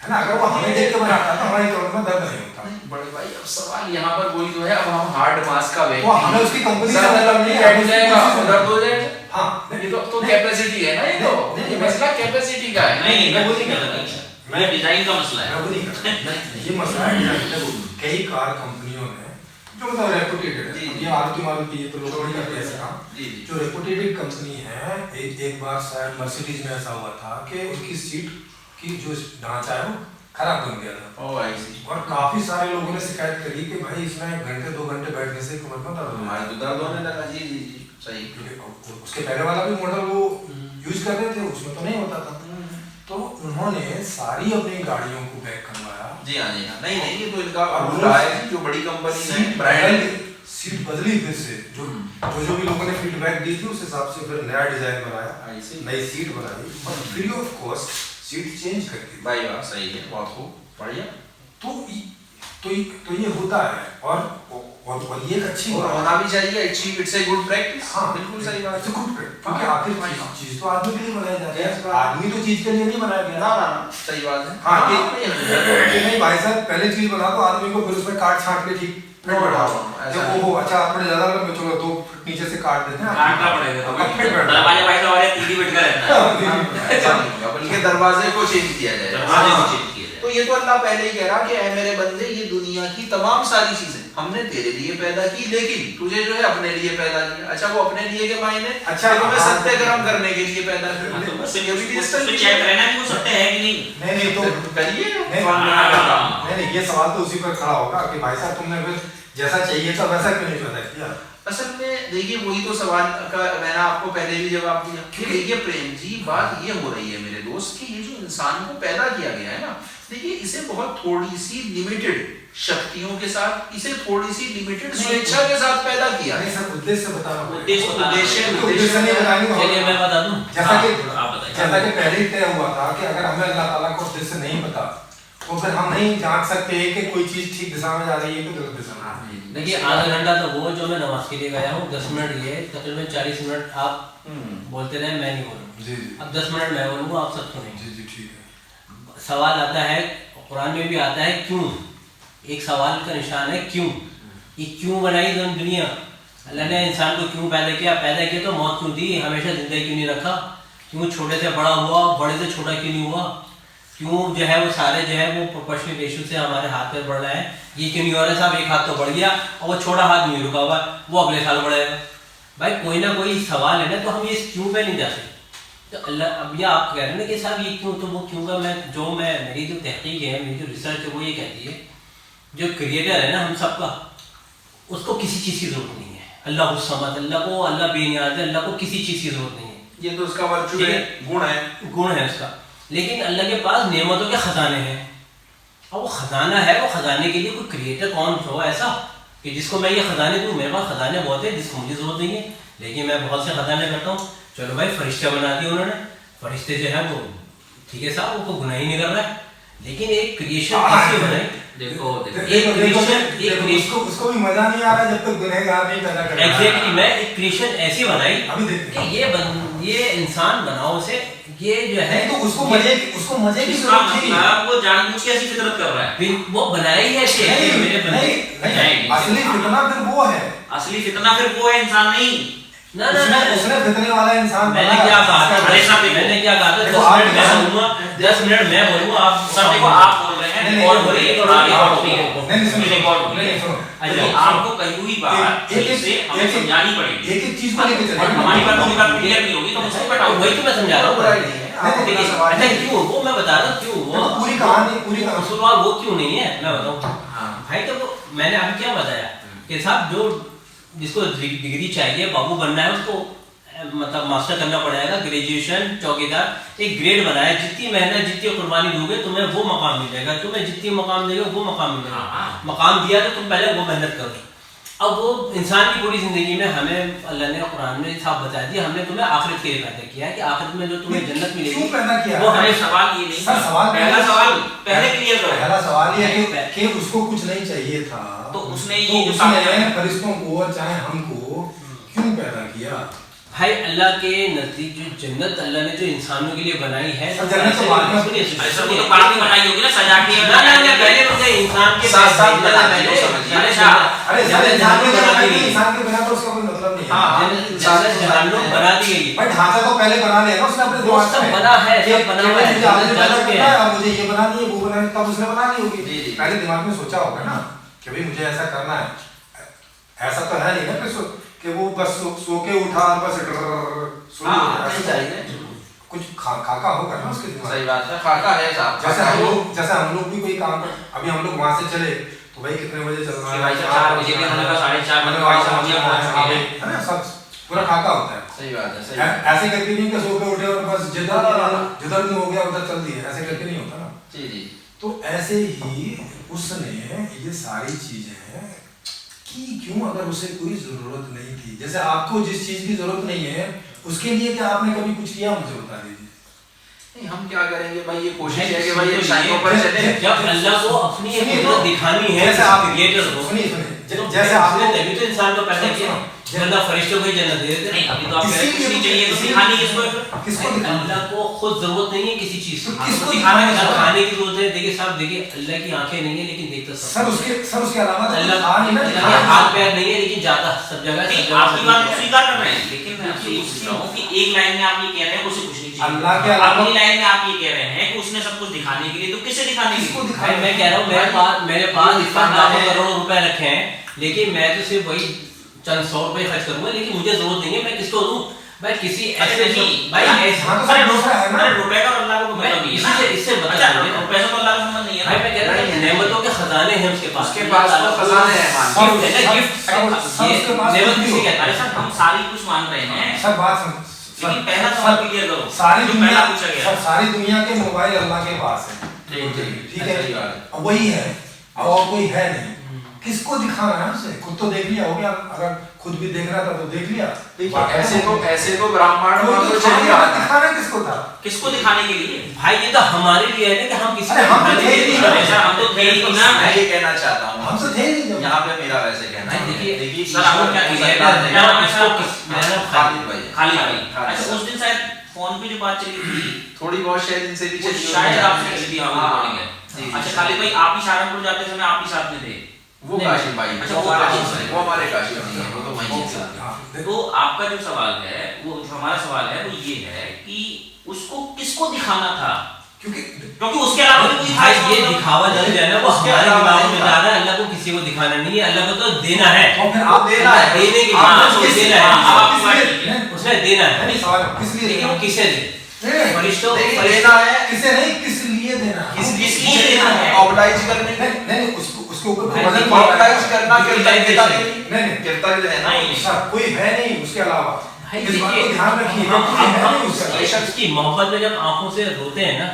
है ना? अगर वो हमें देख के बनाता तो हमारी कमर में दर्द नहीं होता। बड़े भाई अब सवाल यहाँ पर वही तो है, अब हम हार्ड मास का वो हमें उसकी कंपनी से मतलब नहीं है, बैठ जाएगा दर्द हो जाएगा। हाँ, ये तो कैपेसिटी है ना, ये मसला कैपेसिटी का है। नहीं मैं वो नहीं कहता, मैं डिजाइन का मसला है, मैं वो नहीं कहता, ये मसला है डिजाइन। कई कार कंपनियों ने जो मतलब रेपुटेटेड है, ये मारुति ये तो लोग नहीं करते ऐसे काम, जो रेपुटेटेड कंपनी है, एक बार शायद मर्सिडीज में ऐसा हुआ था कि उसकी सीट की जो ढांचा है वो खराब बन गया था। और काफी सारे लोगों ने शिकायत करी कि भाई इसमें घंटे 2 घंटे बैठने से कमर में दर्द होने लगा। जी जी जी सही, क्योंकि उसके पहले वाला भी मॉडल वो यूज कर रहे थे, उसमें तो नहीं होता था। तो उन्होंने सारी अपनी गाड़ियों को बैक करवाया। जी हाँ जी हाँ, नहीं ये तो इनका रूल है, जो बड़ी कंपनी है ब्रांड सीट बदली, फिर से जो भी लोगों ने फीडबैक दी थी उस हिसाब से फिर नया डिजाइन बनाया, नई सीट बनाई और free of cost sheet change करके। भाई वाह सही है, बहुत खूब बढ़िया। तो ये होता है और ये एक अच्छी बात होना भी चाहिए, अच्छी इट्स ए गुड प्रैक्टिस। हाँ बिल्कुल सही बात है, गुड प्रैक्टिस, क्योंकि आखिर चीज तो आदमी के लिए बनाई जाती है, आदमी तो चीज के लिए नहीं बनाया गया। ना सही बात है। हाँ कि नहीं भाई साहब पहले चीज बना दो, आदमी को फिर उसमें काट छाट के ठीक फिट बैठाओ। वो अच्छा थोड़े ज्यादा लंबे, चलो 2 फुट नीचे से काट देते हैं, काटना पड़ेगा तो फिट बैठ दरवाजे भाई साहब और तीली बैठ कर रहता है, बल्कि दरवाजे को चेंज किया जाए, दरवाजे को चेंज किया जाए। तो ये तो अल्लाह पहले ही कह रहा कि ऐ मेरे बंदे ये दुनिया की तमाम सारी चीजें हमने तेरे लिए पैदा की, लेकिन तुझे जो है अपने लिए पैदा किया। अच्छा वो अपने लिए के मायने अच्छा तुम्हें सत्य कर्म करने के लिए पैदा किया, तो बस ये भी चेक करना कि वो सत्य है कि नहीं। नहीं तो करिए। नहीं ये सवाल तो उसी पर खड़ा होगा कि भाई साहब तुमने फिर जैसा चाहिए था वैसा क्यों नहीं पैदा किया। असल में देखिए वही तो सवाल का मैंने आपको पहले भी जवाब दिया कि देखिए प्रेम जी बात ये हो रही है मेरे दोस्त कि ये जो इंसान को पैदा किया गया है ना, देखिए इसे बहुत थोड़ी सी लिमिटेड शक्तियों के साथ, इसे थोड़ी सी लिमिटेड स्वेच्छा के साथ पैदा किया है। सर उद्देश्य बताना, उद्देश्य नहीं बताएंगे, चलिए मैं बता दूं। जैसा कि पहले ही तय हुआ था कि अगर हमें अल्लाह ताला को उद्देश्य नहीं पता तो फिर हम नहीं जान सकते कि कोई चीज ठीक दिशा में जा रही है कि गलत दिशा में। देखिए आधा घंटा तो वो जो मैं नमाज के लिए गया हूँ, 10 मिनट ये तकरीबन 40 मिनट आप बोलते रहे, मैं नहीं बोलूँ। जी अब 10 मिनट मैं बोलूँगा, आप सब सुनेंगे। जी ठीक है। सवाल आता है, कुरान में भी आता है क्यों, एक सवाल का निशान है क्यों। ये क्यों बनाई दुनिया, अल्लाह ने इंसान को क्यों पैदा किया तो मौत क्यों दी, हमेशा जिंदगी क्यों नहीं रखा, क्यों छोटे से बड़ा हुआ, बड़े से छोटा क्यों नहीं हुआ, क्यों जो है वो सारे जो है वो प्रोपोर्शनल रेशियो से हमारे हाथ में बढ़ रहा है, ये क्यों नहीं हो रहा है साहब, एक हाथ तो बढ़ गया और वो छोटा हाथ नहीं रुका हुआ, वो अगले साल बढ़ेगा। भाई कोई ना कोई सवाल है ना, तो हम ये क्यों पे नहीं जा सकते। तो अल्लाह अब ये आप कह रहे हैं ना कि साहब ये क्यों, तो वो क्यों का मेरी जो तहकीक है, मेरी जो रिसर्च है वो ये कहती है जो क्रिएटर है ना हम सबका, उसको किसी चीज़ की जरूरत नहीं है। अल्लाह समद, अल्लाह बेनियाज है, अल्लाह को किसी चीज़ की जरूरत नहीं है। ये तो उसका वर्चू है, गुण है उसका। लेकिन अल्लाह के पास नेमतों के खजाने हैं, और वो खजाना है, वो खजाने के लिए कोई क्रिएटर कौन हो ऐसा कि जिसको मैं ये खजाने दूं, मेरे पास खजाने बहुत है जिसको मुझे जरूरत नहीं है, लेकिन मैं बहुत से खजाने करता हूँ। चलो भाई फरिश्ते बना दिए उन्होंने, फरिश्ते जो है वो ठीक है साहब, वो गुनाह ही नहीं कर रहा है, लेकिन एक क्रिएशन कैसे बनाई। उसको भी मजा नहीं आ रहा जब तक गुनहगार नहीं पैदा कर। एग्जैक्टली, मैं एक क्रिएशन ऐसी बनाई अभी देखते कि ये इंसान बनाओ से ये जो है तो उसको मजे की जरूरत थी। वो जानबूझ के ऐसी फितरत कर रहा है, वो बनाई है ऐसे मेरे बंदे। असली फितना फिर वो है, असली फितना फिर वो है, इंसान नहीं। ना उसने फितने वाला इंसान मैंने क्या कहा था, मैंने क्या कहा था, 10 मिनट मैं बोलूंगा, 10 मिनट मैं बोलूंगा, आप सब देखो आप बोल रहे हैं रिकॉर्ड हो रही है, आपको कही हुई बात से हमें समझानी पड़ेगी, एक चीज को लेके चले। हमारी बात क्लियर नहीं होगी तो मुझसे बताओ। वही तो मैं समझा रहा हूँ। अच्छा क्यों, वो मैं बता रहा हूँ क्यों वो पूरी कहानी कसूरवार वो क्यों नहीं है, मैं बताऊँ भाई। तो वो मैंने अभी क्या बताया कि साहब जो जिसको डिग्री चाहिए, बाबू बनना है, उसको मतलब मास्टर करना पड़ेगा, ग्रेजुएशन, चौकीदार, एक ग्रेड बनाया, जितनी मेहनत जितनी कुर्बानी दोगे तुम्हें वो मकाम मिलेगा, तुम्हें जितनी मकाम देगा वो मकाम मिलेगा। मकाम दिया तो तुम पहले वो मेहनत करो। अब वो इंसान की पूरी जिंदगी में हमें अल्लाह ने कुरान में साफ बता दिया, हमने तुम्हें आखिरत के लिए पैदा किया है कि आखिरत में जो तुम्हें जन्नत मिलेगी। क्यों पैदा किया? वो हमें सवाल ये नहीं, पहला सवाल पहले क्लियर करो। पहला सवाल ये है कि उसको कुछ नहीं चाहिए था, तो उसने ये जो सामने फरिश्तों को चाहे हमको क्यों पैदा किया? भाई अल्लाह के नजदीक जो जन्नत अल्लाह ने जो इंसानों के लिए बनाई है, जन्नत तो बाद में ऐसा वो तो बाद में बनाई होगी ना, सजा के पहले मुझे इंसान के साथ साथ अरे इंसान के बिना तो उसका कोई मतलब नहीं है। बना दी गई, भाई ढांचा तो पहले बना लिया ना उसने अपने दिमाग में, बना है, सब बना हुआ है, मुझे ये बनानी है वो बनानी, तब उसने बना ली होगी। पहले दिमाग में सोचा होगा ना कि भाई मुझे ऐसा करना है। ऐसा तो है नहीं ना कि वो बस सो के उठा और बस कुछ खाका होगा ना उसके दिमाग। सही बात है, खाका है साहब। जैसे हम लोग भी कोई काम कर, अभी हम लोग वहां से चले तो भाई कितने बजे चलना है, भाई 4 बजे भी होने का 4:30 बजे भाई साहब हम पहुंच चुके हैं, है ना, सब पूरा खाका होता है। सही बात है, सही बात ऐसे करके नहीं कि सो के उठे और बस जिधर नहीं हो गया उधर चल दिए, ऐसे करके नहीं होता ना। जी जी। तो ऐसे ही उसने ये सारी चीजें कि क्यों, अगर उसे कोई जरूरत नहीं थी, जैसे आपको जिस चीज की जरूरत नहीं है उसके लिए क्या आपने कभी कुछ किया, मुझे बता दीजिए। नहीं, हम क्या करेंगे भाई, ये कोशिश है कि भाई ये शाइयों पर चले। जब अल्लाह को अपनी कुदरत दिखानी है, जैसे आप क्रिएटर को, सुनिए जैसे आपने तभी तो इंसान को पैदा किया, अल्लाह फरिश्तों को ही जन्नत दे देते। नहीं अभी तो आप कुछ नहीं चाहिए तो दिखानी किसको अल्लाह को खुद जरूरत नहीं है किसी चीज की, किसको दिखाना है, खाने की जरूरत है। देखिए साहब, देखिए अल्लाह की आंखें नहीं है लेकिन देखता सब। सर उसके अलावा अल्लाह के हाथ पैर नहीं है लेकिन जाता सब जगह। आपकी बात को स्वीकार कर रहे हैं, लेकिन मैं आपसे ये पूछ रहा हूँ कि एक लाइन में आप ये कह रहे हैं उसे कुछ नहीं चाहिए, अल्लाह के अलावा अगली लाइन में आप ये कह रहे हैं कि उसने सब कुछ दिखाने के लिए, तो किसे दिखाने के लिए? भाई मैं कह रहा हूँ मेरे पास इस पर लाखों करोड़ों रुपए रखे हैं, लेकिन मैं तो सिर्फ वही चंद 100 रुपए खर्च करूंगा, लेकिन मुझे जरूरत नहीं है, मैं किसको दूं भाई? किसी ऐसे भाई रुपए का अल्लाह को मतलब नहीं है, इससे पैसा तो अल्लाह का संबंध नहीं है भाई। मैं कह रहा हूँ नेमतों के खजाने हैं उसके पास, उसके पास तो खजाने हैं, गिफ्ट नेमत किसे कहते हैं? सर हम सारी कुछ मान रहे हैं, सब बात लेकिन पहला सवाल क्लियर करो। सारी जो दुनिया पहला पूछा गया, सारी दुनिया के मोबाइल अल्लाह के पास है, ठीक है, अब वही है, अब और कोई है नहीं, किसको दिखाना है उसे? खुद तो देख लिया हो गया, अगर खुद भी देख रहा था तो देख लिया। ऐसे तो ब्राह्मण दिखाना किसको था? किसको दिखाने के लिए? भाई ये तो हमारे लिए है ना कि हम किसी हम तो थे ही नहीं, हम तो थे ही ना। मैं ये कहना चाहता हूँ, हम तो थे ही नहीं। यहाँ पे मेरा वैसे कहना है, देखिए सर आपको क्या खाली भाई, अच्छा उस दिन शायद फोन पे जो बात चली थी थोड़ी बहुत शायद इनसे भी चली, शायद आपसे चली थी। अच्छा खाली भाई, आप ही सहारनपुर जाते समय आप ही साथ में थे? वो काशिम भाई, अच्छा, वो हमारे काशिम नहीं है, वो तो वहीं है। तो आपका जो सवाल है, वो जो हमारा सवाल है वो ये है कि उसको किसको दिखाना था, क्योंकि उसके अलावा कोई भाई ये दिखावा जल जाए ना, वो हमारे दिमाग में जा रहा है। अल्लाह को किसी को दिखाना नहीं है, अल्लाह को तो देना है, आप देना है, देने के लिए देना है, उसने देना है, किस लिए? लेकिन वो किसे दे? फरिश्तों को देना है, किसे नहीं, किस लिए देना है? किस लिए देना है? ऑब्लाइज करने के लिए, नहीं उसके ऊपर ऑब्लाइज करना, नहीं कृतज्ञ रहना, कोई है नहीं उसके अलावा। भाई इस बात को देखिए, ध्यान रखिए, इसकी मोहब्बत में जब आंखों से रोते हैं ना,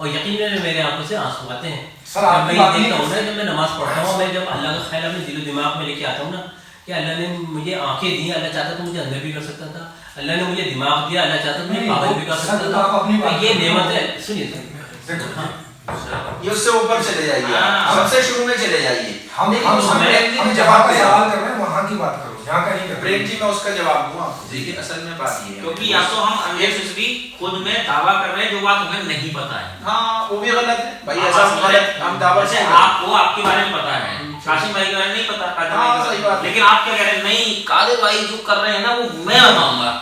और यकीनन मेरे आंखों से आंसू आते हैं सर, जब आपकी मैं बात ये देखता नहीं- हूँ ना, जब मैं नमाज पढ़ता हूँ, मैं जब अल्लाह का ख्याल अपने दिलो दिमाग में लेके आता हूँ ना कि अल्लाह ने मुझे आंखें दी, अल्लाह चाहता तो मुझे अंदर भी कर सकता था, अल्लाह ने मुझे दिमाग दिया, अल्लाह चाहता तो मुझे पागल भी कर सर, सकता तो आप अपनी था। बात तो ये करो। नेमत है, सुनिए सर। देखो, हाँ, ये उससे ऊपर चले जाइए, हाँ। सबसे शुरू में चले जाइए। हम लेकिन हम उसमें प्रेम जी हम ने जहाँ जवाब का दिया। सवाल कर रहे हैं वहाँ की बात करो, यहाँ का नहीं कर रहे। प्रेम जी मैं उसका जवाब दूँ आपको। देखिए असल में बात ये है, क्योंकि या तो हम अननेसेसरी खुद में दावा कर रहे हैं जो बात हमें नहीं पता है। हाँ वो भी गलत है भाई, आप ऐसा समझ गलत हम दावा जैसे से आप आपको आपके बारे में पता है, काशिम भाई के बारे में नहीं पता, कादिर भाई हाँ, के सही बारे में। बात है। लेकिन आप क्या कह रहे हैं, नहीं कादिर भाई जो कर रहे हैं ना वो मैं बताऊंगा,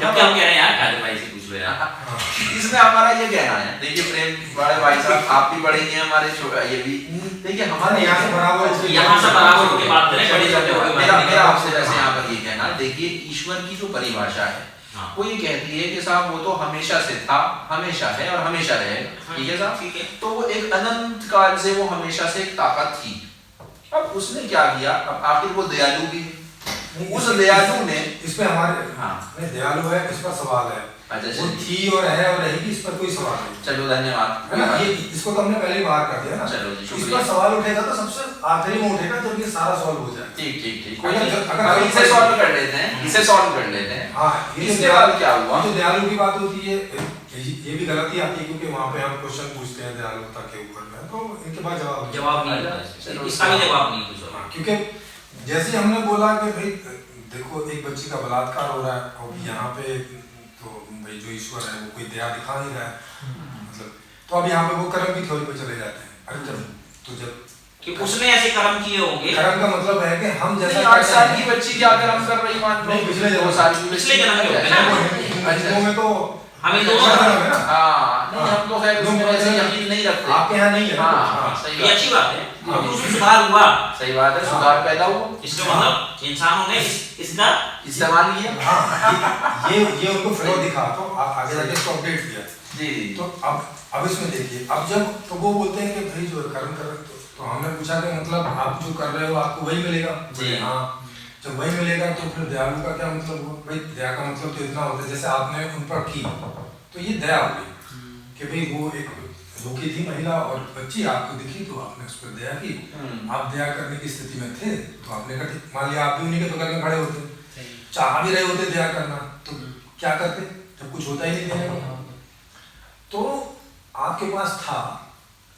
जबकि हम कह रहे हैं यार कादिर भाई से पूछ लो यार। इसमें हमारा ये कहना है, देखिए प्रेम वाले भाई साहब आप भी पढ़ेंगे हमारे छोटा ये भी, देखिए हमारे यहाँ से बराबर यहाँ से बराबर होके बात करें, बड़ी छोटे होके बात मेरा करें। मेरा आपसे वैसे यहाँ पर ये कहना, देखिए ईश्वर की जो परिभाषा है हाँ। वो ये कहती है कि साहब वो तो हमेशा से था, हमेशा है और हमेशा रहेगा, ठीक है साहब। ठीक है। तो वो एक अनंत काल से वो हमेशा से एक ताकत थी। अब उसने क्या किया, अब आखिर वो दयालु भी है, उस दयालु ने इस पे हमारे हाँ नहीं दयालु है, इस पर सवाल है। अच्छा वो थी और है और रहेगी, इस पर कोई सवाल नहीं। चलो धन्यवाद। है ना, ये इसको तो हमने पहले ही बाहर कर दिया ना। चलो जी, इस शुक्रिया। पर सवाल उठेगा तो सबसे आखिरी में उठेगा जब ये सारा सॉल्व हो जाए। ठीक ठीक ठीक, अगर- कोई नहीं। अगर- अब इसे सॉल्व कर लेते हैं, इसे सॉल्व कर लेते हैं। हाँ, ये इसके बाद क्या हुआ? जो दयालु की बात होती है, ये भी गलती आती है क्योंकि वहाँ पे हम क्वेश्चन पूछते हैं दयालुता के ऊपर में, तो इनके बाद जवाब नहीं होता इसका, इसका भी जवाब नहीं कुछ होगा। क्योंकि जैसे हमने बोला कि भाई देखो एक बच्ची का बलात्कार हो रहा है और यहाँ पे तो भाई जो ईश्वर है वो कोई दया दिखा नहीं रहा है, मतलब तो अब यहाँ पे वो कर्म की थ्योरी पे चले जाते हैं। अरे जब कि उसने ऐसे कर्म किए होंगे, कर्म का मतलब है कि हम जैसा 8 साल की बच्ची क्या कर्म कर रही, मान लो नहीं, पिछले जन्म- 2 साल की पिछले जन्म के होते हैं ना। हिंदुओं में तो हमें दोनों अच्छा कर्म है ना। हाँ नहीं, हम तो खैर उसमें दोनों वैसे कर्म- यकीन नहीं रखते। आपके यहाँ नहीं है ना? हाँ सही ये बात अच्छी बात है क्योंकि उसमें सुधार हुआ। सही बात है, सुधार पैदा हुआ, इसका मतलब इंसानों ने इसका इस्तेमाल किया। हाँ, ये उनको फ्लो दिखा तो आगे जाके इसको अपडेट किया। जी तो अब इसमें देखिए, अब जब तो वो बोलते हैं कि भाई जो कर्म कर रहे तो हमने पूछा कि मतलब आप जो कर रहे हो आपको वही मिलेगा। जी। हाँ, जब वही मिलेगा तो फिर दयालु का क्या मतलब हुआ? भाई दया का मतलब तो इतना होता है जैसे आपने उन पर की तो ये दया हो गई कि भाई वो एक भूखी थी महिला और बच्ची आपको दिखी तो आपने उस पर दया की। आप दया करने की स्थिति में थे तो आपने कहा मान लिया आप भी उन्हीं के बगल में खड़े होते, चाह भी रहे होते दया करना, तो क्या करते जब कुछ होता ही नहीं देने को? तो आपके पास था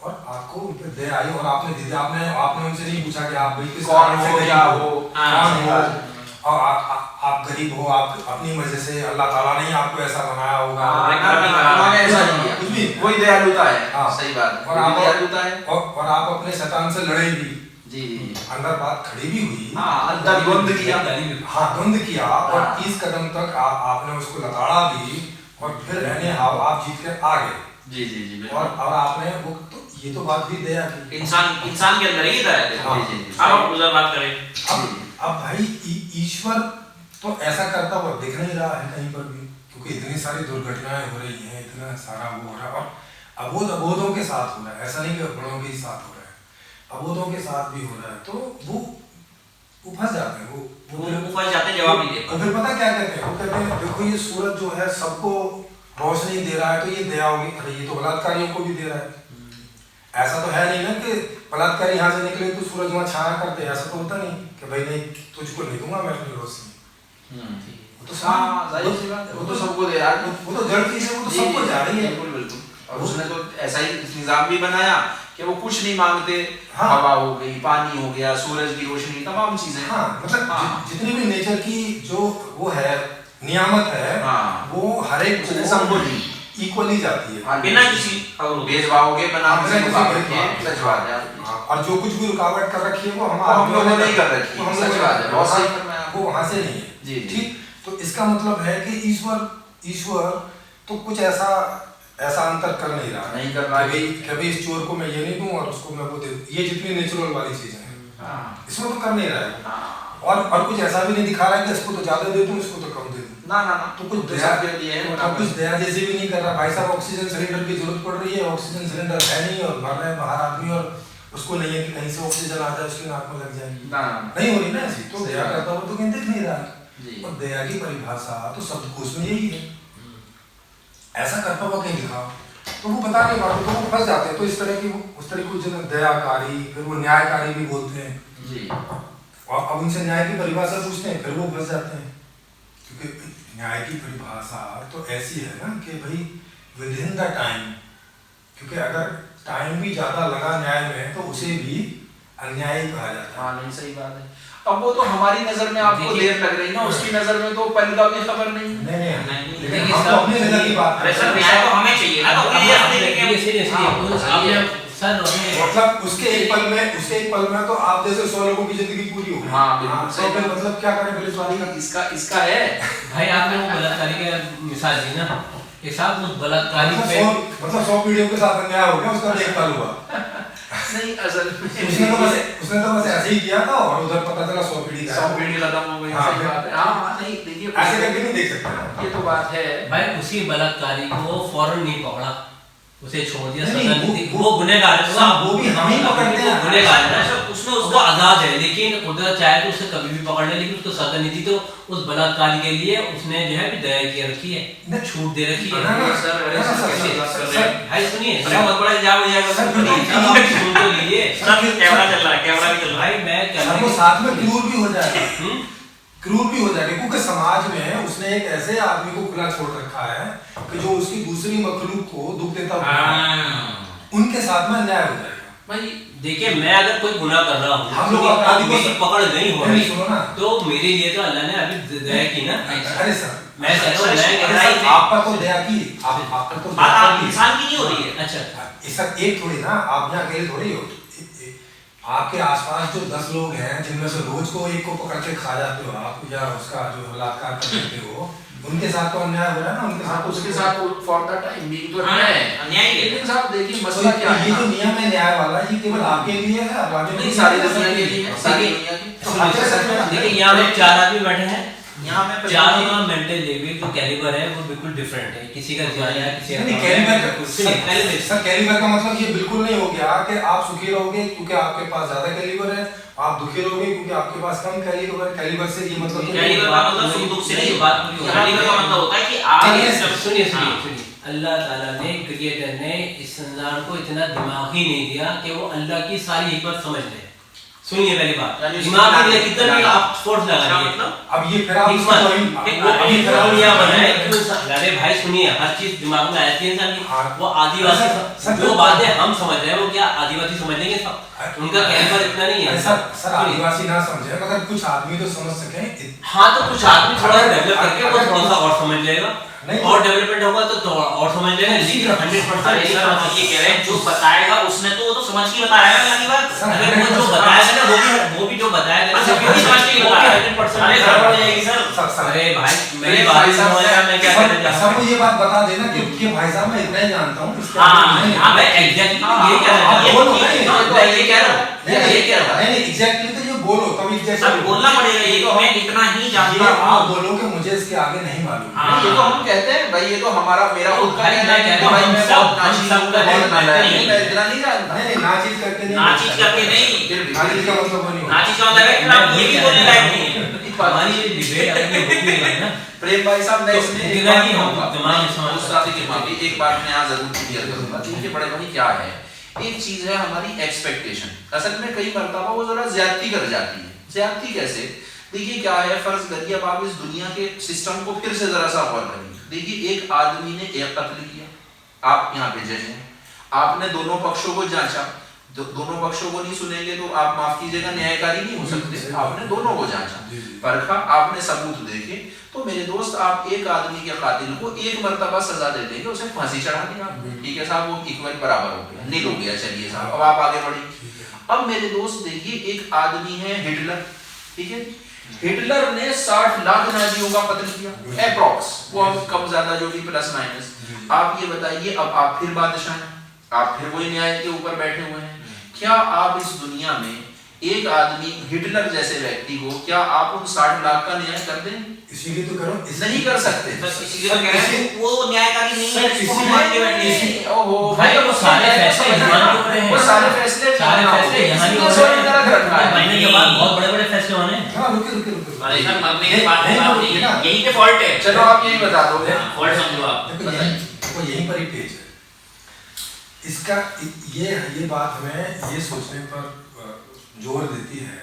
और आपको उन पे दया आई और आपने दी, आपने उनसे नहीं पूछा कि आप भाई किस कौन कारण से हो, गरीब क्या हो, हो, कौन हो, हाँ, और आप गरीब हो, आप अपनी वजह से अल्लाह ताला ने आपको ऐसा बनाया होगा। उन्होंने ऐसा नहीं किया, कुछ भी वही दयालुता है। हाँ। सही बात है, और वही आप दयालुता है। और आप अपने शैतान से लड़े भी, जी अंदर बात खड़ी भी हुई। हाँ, अंदर द्वंद किया। हाँ, द्वंद किया और हाँ। 30 कदम तक आपने उसको लताड़ा भी और फिर रहने हाव आप जीत कर आ गए। जी जी जी बिल्कुल। और आपने वो तो ये तो बात भी दया की। इंसान के अंदर ही दया है। हाँ। जी, जी, अब आप उधर बात करें। अब भाई ईश्वर तो ऐसा करता हुआ दिख नहीं रहा है कहीं पर भी, क्योंकि इतनी सारी दुर्घटनाएं हो रही हैं, इतना सारा वो हो रहा है और अबोधों के साथ हो रहा है, ऐसा नहीं कि बड़ों के साथ हो रहा है, अबोधों के साथ भी हो रहा है। तो वो फंस जाते हैं, वो फंस जाते हैं, जवाब नहीं दे पाते। और फिर पता क्या कहते हैं, वो कहते हैं देखो ये सूरज जो है सबको रोशनी दे रहा है तो ये दया होगी, अरे ये तो बलात्कारियों को भी दे रहा है। ऐसा तो है नहीं ना कि बलात्कारी यहाँ से निकले तो सूरज वहाँ छाया करते, ऐसा तो होता नहीं कि भाई नहीं तुझको नहीं दूंगा मैं अपनी रोशनी। वो तो हाँ, जाहिर सी बात है, वो तो सबको दे रहा है। वो तो जड़ चीज है, वो तो सबको जा रही है। बिल्कुल बिल्कुल। और उसने तो ऐसा ही निजाम भी बनाया कि वो कुछ नहीं मांगते। हाँ। हवा हो गई, पानी हो गया, सूरज की रोशनी, तमाम चीजें। हाँ, मतलब हाँ। जितनी भी नेचर की जो वो है नियामत है, हाँ। वो हर एक उसने सबको दी। इक्वली जाती है बिना किसी भेदभाव के, बना बिना किसी किसी रुकावट के। भेदभाव। सच बात है। हाँ, और जो कुछ भी रुकावट कर रखी है वो हम लोगों ने नहीं कर रखी, वो हम सच लोगों बात है, ने- बहुत सही फरमाया। वो वहां से नहीं है। जी, जी। ठीक, तो इसका मतलब है कि ईश्वर तो कुछ ऐसा अंतर कर नहीं रहा है। नहीं कर रहा है। कि भाई इस चोर को मैं ये नहीं दूं और उसको मैं वो दे दूं। ये जितनी नेचुरल वाली चीजें हैं हाँ। इसमें तो कर नहीं रहा है। हाँ। और कुछ ऐसा भी नहीं दिखा रहा है कि इसको तो ज्यादा दे दूं इसको तो कम दे दूं। ना ना ना, तो कुछ तो दया सबके लिए है, तो कुछ दया जैसे भी नहीं कर रहा। भाई साहब ऑक्सीजन सिलेंडर की जरूरत पड़ रही है, ऑक्सीजन सिलेंडर है नहीं और मर रहे हैं बाहर आदमी और उसको नहीं है कि कहीं से ऑक्सीजन आ जाए उसकी नाक में लग जाएगी। ना ना। नहीं हो रही ना ऐसी, तो सही दया बात। करता हुआ तो कहीं दिख नहीं रहा है। जी। और दया की परिभाषा तो सब कुछ में यही है, ऐसा करता हुआ कहीं दिखाओ। तो वो बता नहीं पाते, तो वो फंस जाते हैं। तो इस तरह की उस तरह की जो दयाकारी, फिर वो न्यायकारी भी बोलते हैं जी। और अब उनसे न्याय की परिभाषा पूछते हैं, फिर वो फंस जाते हैं, क्योंकि न्याय की परिभाषा तो ऐसी है ना कि भाई विद इन द टाइम, क्योंकि अगर टाइम भी ज्यादा लगा न्याय में तो उसे भी अन्याय कहा जाता है। हाँ नहीं सही बात है। अब वो तो हमारी नजर में आपको देर लग रही ना, उसकी नजर में तो पल का भी खबर नहीं। नहीं देखिए हम तो अपने नजर की बात अरे कर सर रहे हैं। न्याय तो हमें चाहिए ना, तो ये अपने लेके सर मतलब उसके एक पल में तो आप जैसे 100 लोगों की जिंदगी पूरी हो गई। हाँ, बिल्कुल तो फिर मतलब क्या करें पुलिस वाले का? इसका है भाई आपने वो बलात्कारी का मिसाल दी ना, एक साहब उस बलात्कारी पे मतलब 100 पीढ़ियों के साथ अन्याय हो गया, उसका एक पल हुआ। नहीं असल में उसने तो बस ऐसे ही किया था और उधर पता चला 100 पीढ़ी का 100 पीढ़ी खत्म हो गई। हाँ, सही बात है। हाँ नहीं देखिए ऐसे करके नहीं देख सकते। ये तो बात है भाई, उसी बलात्कारी को फौरन नहीं पकड़ा, उसे छोड़ दिया, नहीं, सजा नहीं दी। वो गुनहगार है, वो भी हम ही पकड़ते हैं। वो गुनहगार है, उसने उसको आजाद है, लेकिन खुदा चाहे तो उसे कभी भी पकड़ ले, लेकिन उसको सजा नहीं दी। तो उस बलात्कारी के लिए उसने जो है दया की रखी है, छूट दे रखी है। भाई सुनिए, बहुत बड़ा इल्जाम हो जाएगा सर। सुन तो लीजिए, कैमरा चल रहा है, कैमरा भी चल रहा है। भाई मैं वो साथ में क्रूर भी हो जाएगा, क्रूर भी हो जाएगा, क्योंकि समाज में उसने एक ऐसे आदमी को खुला छोड़ रखा है कि जो उसकी दूसरी मखलूक को दुख देता है, उनके साथ में अन्याय हो जाएगा। भाई देखिए, मैं अगर कोई गुनाह कर रहा हूँ, हम लोग अपराधी को मेरी पकड़ नहीं हो रही, सुनो ना, तो मेरे लिए तो अल्लाह ने अभी दया की ना। अरे सर मैं कह रहा हूँ, मैं कह रहा हूँ, आप पर तो दया की, आप पर तो बात दया आप की। इंसान की नहीं हो रही है। अच्छा, ऐसा एक थोड़ी ना, आप यहाँ अकेले थोड़ी हो, आपके आसपास जो 10 लोग हैं जिनमें से रोज को एक को पकड़ के खा जाते हो आप, या उसका जो बलात्कार करते हो, उनके साथ तो अन्याय हो रहा है ना, उनके साथ उसके साथ फॉर द टाइम बीइंग तो हाँ, है अन्याय ही है। लेकिन साहब देखिए मसला क्या है ये ना, जो नियम है न्याय वाला, ये केवल आपके लिए है, अब आगे नहीं सारी दुनिया के लिए है, सारी दुनिया की। देखिए यहाँ पे 4 आदमी बैठे हैं, यहाँ में चारों का मेंटल लेवल जो कैलिबर है वो बिल्कुल डिफरेंट है, किसी का ज्यादा है, किसी का नहीं, कम कैलिबर है। सुनिए, पहले सर कैलिबर का मतलब ये बिल्कुल नहीं हो गया कि आप सुखी रहोगे क्योंकि आपके पास ज्यादा कैलिबर है, आप दुखी रहोगे क्योंकि आपके पास कम कैलिबर है। कैलिबर से ये मतलब तो कैलिबर का मतलब सुख दुख से नहीं, बात पूरी हो कैलिबर का मतलब होता है कि आप सुनिए सुनिए सुनिए, अल्लाह ताला ने, क्रिएटर ने इस इंसान को इतना दिमाग ही नहीं दिया कि वो अल्लाह की सारी हिकमत समझ ले। सुनिए पहली बात, दिमाग ही नहीं, कितना भी आप फोर्स लगा लीजिए, मतलब अब ये फिर आप बनाए क्यों? अरे भाई सुनिए, हर चीज दिमाग में आती है इंसान की। वो आदिवासी जो बातें हम समझ रहे हैं वो क्या आदिवासी समझ लेंगे सब? उनका कैलिबर इतना नहीं है। सर आदिवासी ना समझे मगर कुछ आदमी तो समझ सके। हाँ तो कुछ आदमी थोड़ा डेवलप करके वो थोड़ा सा और समझ लेगा, और डेवलपमेंट होगा तो और समझ लेगा, लेकिन 100% ये कह रहे हैं जो बताएगा उसने तो वो तो समझ के बताया है अगली बार। अरे वो जो बताएगा ना वो भी जो बताएगा ना, वो भी समझ के बताया है। 100% अरे गड़बड़ हो जाएगी सर। अरे भाई मेरी बात समझ आया, मैं क्या कहना चाह रहा हूँ। सबको ये बात बता देना कि भाई साहब मैं इतना ही जानता हूँ। हाँ, मैं एग्जैक्टली ये कह रहा हूँ, ये कह रहा हूँ, नहीं एग्जैक्टली तो ये बोलो तब सर बोलना पड़ेगा ये कि मैं इतना ही जानता हूँ। आप बोलो कि मुझे इसके आगे नहीं मालूम। हाँ। ये तो हम कहते हैं भाई, ये तो हमारा मेरा खुद का भाई, कहना मैं है कह कि रहा भाई हूँ, मैं हम बहुत सब नाचीज का हूँ, बहुत मैं नहीं, मैं इतना नहीं जानता। नहीं नाचीज करके नहीं, नाचीज करके नहीं, फिर भी नाचीज का मतलब वो नहीं होता। नाचीज का मतलब है कि आप ये भी बोलने लायक नहीं है। हमारी ये डिबेट अभी होती है ना, प्रेम भाई साहब मैं तो इसमें इतना एक बात ही हम कहूंगा, दिमाग में समझ उस्तादी की माफी, एक बात मैं यहाँ जरूर क्लियर करूंगा। देखिए बड़े भाई क्या है, एक चीज है हमारी एक्सपेक्टेशन, असल में कई मर्तबा वो जरा ज्यादती कर जाती है। ज्यादती कैसे? देखिए क्या है, फर्ज करिए अब आप इस दुनिया के सिस्टम को फिर से जरा सा गौर करिए। देखिए एक आदमी ने एक कत्ल किया, आप यहाँ पे जज हैं, आपने दोनों पक्षों को जांचा, दोनों पक्षों को नहीं सुनेंगे तो आप माफ कीजिएगा न्यायकारी नहीं हो सकते। आपने दोनों को जांचा, परखा, आपने सबूत देखे, तो मेरे दोस्त आप एक आदमी के कातिल को एक मर्तबा सजा दे देंगे, उसे फांसी चढ़ा देंगे आप, ठीक है साहब, वो इक्वल बराबर हो गया, नील हो गया, चलिए साहब अब आप आगे बढ़िए। अब मेरे दोस्त देखिए एक आदमी है हिटलर, ठीक है, हिटलर ने 60 लाख नाजियों का कत्ल किया अप्रॉक्स, वो हम कम ज्यादा जो भी प्लस माइनस। आप ये बताइए, अब आप फिर बादशाह हैं, आप फिर वही न्याय के ऊपर बैठे हुए हैं, क्या आप इस दुनिया में एक आदमी हिटलर जैसे व्यक्ति को क्या आप उन 60 लाख का न्याय कर देंगे? इसीलिए तो करो, नहीं कर सकते। इसीलिए तो कह रहे हैं वो न्यायकारी नहीं है, इसको हम मान के बैठे हैं। ओहो भाई वो सारे फैसले यहाँ नहीं हो रहे हैं, वो सारे फैसले यहाँ नहीं हो रहे हैं, बनने के बाद बहुत बड़े बड़े फैसले होने हैं। हाँ रुके अरे सर मरने के बाद नहीं, यहीं पे फॉल्ट है। चलो आप यही बता दो, फॉल्ट समझो आप। देखो यहीं पर ही पेज है। इसका ये बात हमें ये सोचने पर जोर देती है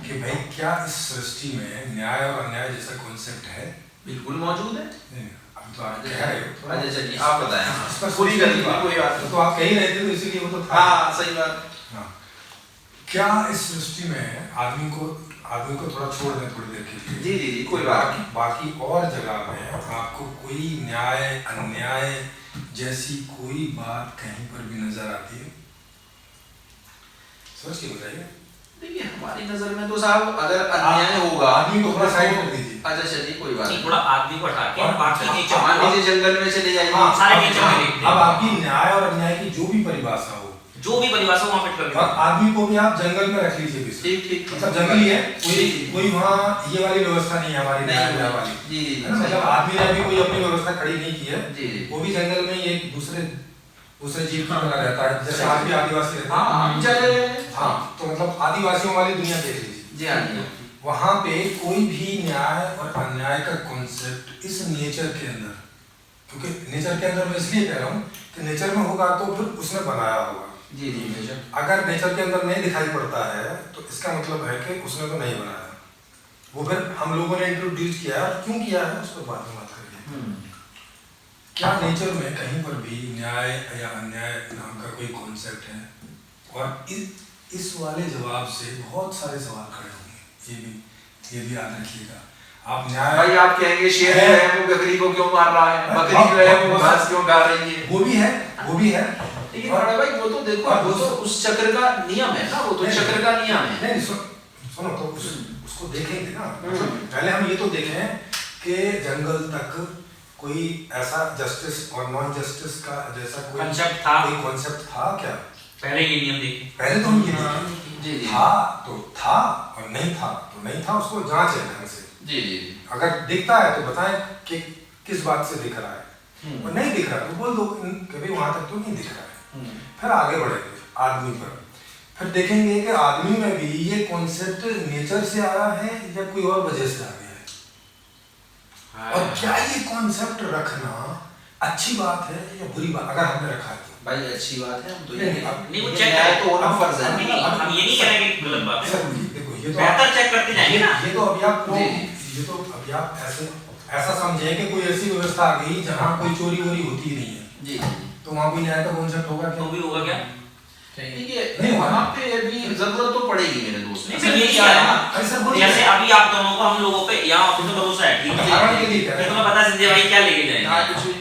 कि भाई क्या इस सृष्टि में न्याय और अन्याय जैसा कॉन्सेप्ट है? बिल्कुल मौजूद है। नहीं, अभी तो आप कह रहे हो। अच्छा चलिए आप बताएं। इस पर पूरी सोचने की गलती कोई बात नहीं। तो आप कह ही रहे थे तो इसीलिए वो तो था। हाँ सही बात। हाँ, क्या इस सृष्टि में आदमी को थोड़ा छोड़ दें थोड़ी देर के लिए। जी जी जी कोई बात नहीं। बाकी और जगह में आपको कोई न्याय अन्याय जैसी कोई बात कहीं पर भी नजर आती है? सोच के बताइए। देखिए हमारी नजर में तो साहब अगर अन्याय होगा आदमी को थोड़ा साइड कर दीजिए। अच्छा चलिए कोई बात नहीं। थोड़ा आदमी को हटा के बाकी नेचर मान लीजिए जंगल में चले जाइए। हाँ, सारे नेचर में देखते हैं। अब आपकी न्याय और अन्याय की जो भी परिभाषा हो, जो भी परिभाषा वहाँ फिट कर और आदमी को भी आप जंगल में रख लीजिए। ठीक ठीक मतलब जंगली है, कोई वहाँ ये वाली व्यवस्था नहीं है हमारी न्याय वाली। जी जी है ना? मतलब आदमी ने भी कोई अपनी व्यवस्था खड़ी नहीं की है। जी जी वो भी जंगल में एक दूसरे जीव की तरह रहता है, जैसे आज भी आदिवासी रहते हैं। हाँ चले। हाँ, तो मतलब आदिवासियों वाली दुनिया देख लीजिए। जी हाँ जी। वहाँ पे कोई भी न्याय और अन्याय का कॉन्सेप्ट इस नेचर के अंदर, क्योंकि नेचर के अंदर मैं इसलिए कह रहा हूँ कि नेचर में होगा तो फिर उसने बनाया होगा। जी जी बेशक। अगर नेचर के अंदर नहीं दिखाई पड़ता है तो इसका मतलब है कि उसने तो नहीं बनाया, वो फिर हम लोगों ने इंट्रोड्यूस किया है। क्यों किया है उस पर बात करेंगे। क्या नेचर में कहीं पर भी न्याय या अन्याय नाम का कोई कॉन्सेप्ट है? और इस वाले जवाब से बहुत सारे सवाल खड़े होंगे। ये भी याद रखिएगा। आप न्याय भाई आप कहेंगे शेर जो है वो बकरी को क्यों मार रहा है, बकरी जो है वो घास क्यों खा रही है? वो भी है। लेकिन बड़ा भाई वो तो देखो वो तो उस चक्र का नियम है ना, वो तो चक्र का नियम है। नहीं सुनो तो उसको देखेंगे ना। पहले हम ये तो देखें कि जंगल तक कोई ऐसा जस्टिस और नॉन जस्टिस का जैसा कोई कॉन्सेप्ट था क्या? पहले ये नियम देखें। पहले तो हम ये देखें। जी जी। था तो था और नहीं था तो नहीं था, उसको जांचें ढंग से। जी जी। अगर दिखता है तो बताएं कि किस बात से दिख रहा है, और नहीं दिख रहा तो बोल दो कि भाई वहां तक तो नहीं दिख रहा है। फिर आगे बढ़ेंगे आदमी पर, फिर देखेंगे कि आदमी में भी ये कॉन्सेप्ट नेचर से आया है या कोई और वजह से आ गया है। और क्या ये कॉन्सेप्ट रखना अच्छी बात है या बुरी बात? अगर हमने रखा है तो भाई अच्छी बात है। हम तो नहीं वो चेक है तो होना फर्ज है। हम ये नहीं कह रहे कि गलत बात है। देखो ये तो बेहतर चेक करते जाएंगे ना। ये तो अभी आप ऐसा समझे कि कोई ऐसी व्यवस्था आ गई जहाँ कोई चोरी वोरी होती ही नहीं है। जी तो वहाँ कोई न्याय का कॉन्सेप्ट होगा क्या? तो भी होगा क्या? नहीं वहाँ पे अभी जरूरत तो पड़ेगी मेरे दोस्त। नहीं ये क्या है ना, जैसे अभी आप दोनों को हम लोगों पे यहाँ ऑफिस में भरोसा है, ठीक है? ये तुम्हें पता संजय भाई क्या लेके जाएंगे,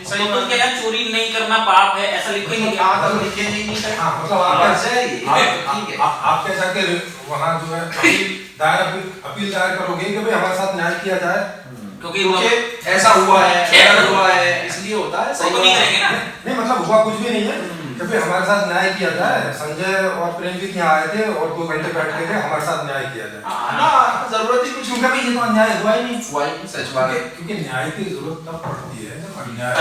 तो तुम क्या यार चोरी नहीं करना पाप है ऐसा लिखेंगे क्या? लिखेंगे नहीं सर। हाँ, मतलब आप कैसा कि वहाँ जो है अपील दायर करोगे कि भाई हमारे साथ न्याय किया जाए, क्योंकि ऐसा हुआ है इसलिए होता है। सही नहीं करेंगे ना। नहीं मतलब हुआ कुछ भी नहीं है कि भाई हमारे साथ न्याय किया जाए। संजय और प्रेमजीत यहाँ आए थे और 2 घंटे बैठ के हमारे साथ न्याय किया जाए ना, जरूरत ही कुछ क्योंकि भाई ये तो अन्याय हुआ ही नहीं। हुआ ही सच बात है। क्योंकि न्याय की जरूरत तब पड़ती है जब अन्याय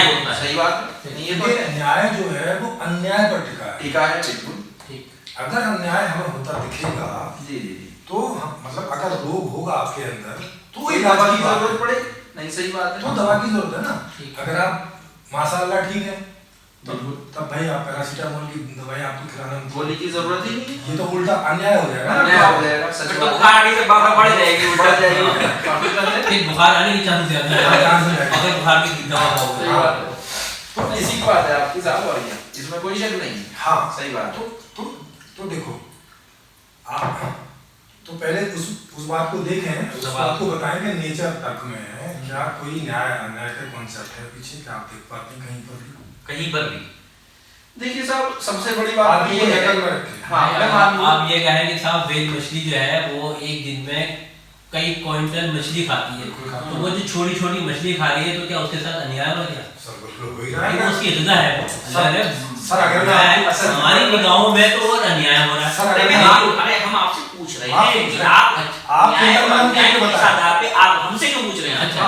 होता है। सही बात है। ये तो न्याय जो है वो अन्याय पर टिका है। टीका है बिल्कुल ठीक। अगर अन्याय हमें होता दिखेगा जी जी तो मतलब अगर रोग होगा आपके अंदर तो कोई दवा की जरूरत पड़े नहीं। सही बात है। तो दवा की जरूरत है ना। अगर आप माशाल्लाह ठीक है तब भाई आप पैरासीटामोल की दवाई आपको खिलाना गोली की जरूरत ही नहीं। ये तो उल्टा अन्याय हो जाएगा। अन्याय हो जाएगा सच तो बात। बुखार आने से बाबा बढ़ जाएगी, बढ़ जाएगी। फिर बुखार आने की चांस ज्यादा है अगर बुखार की दवा सही हो। बात है। तो इसी की बात है आपकी साहब, और क्या इसमें कोई शक नहीं। हाँ सही बात। तो देखो आप तो पहले उस बात को देखें, उस बात को बताएं कि नेचर तक में क्या कोई न्याय अन्याय का कॉन्सेप्ट है पीछे? क्या आप देख पाते हैं कहीं पर भी? देखिए साहब सबसे बड़ी बात ये है। हाँ, आप ये कहें कि साहब वेल मछली जो है वो एक दिन में कई क्विंटल मछली खाती है, तो वो जो छोटी छोटी मछली खा रही है तो क्या उसके साथ अन्याय हो गया? उसकी सजा है। हमारी निगाहों में तो और अन्याय हो रहा है। हम आपसे पूछ रहे हैं कि आप आधार पे आप हमसे क्यों पूछ रहे हैं? अच्छा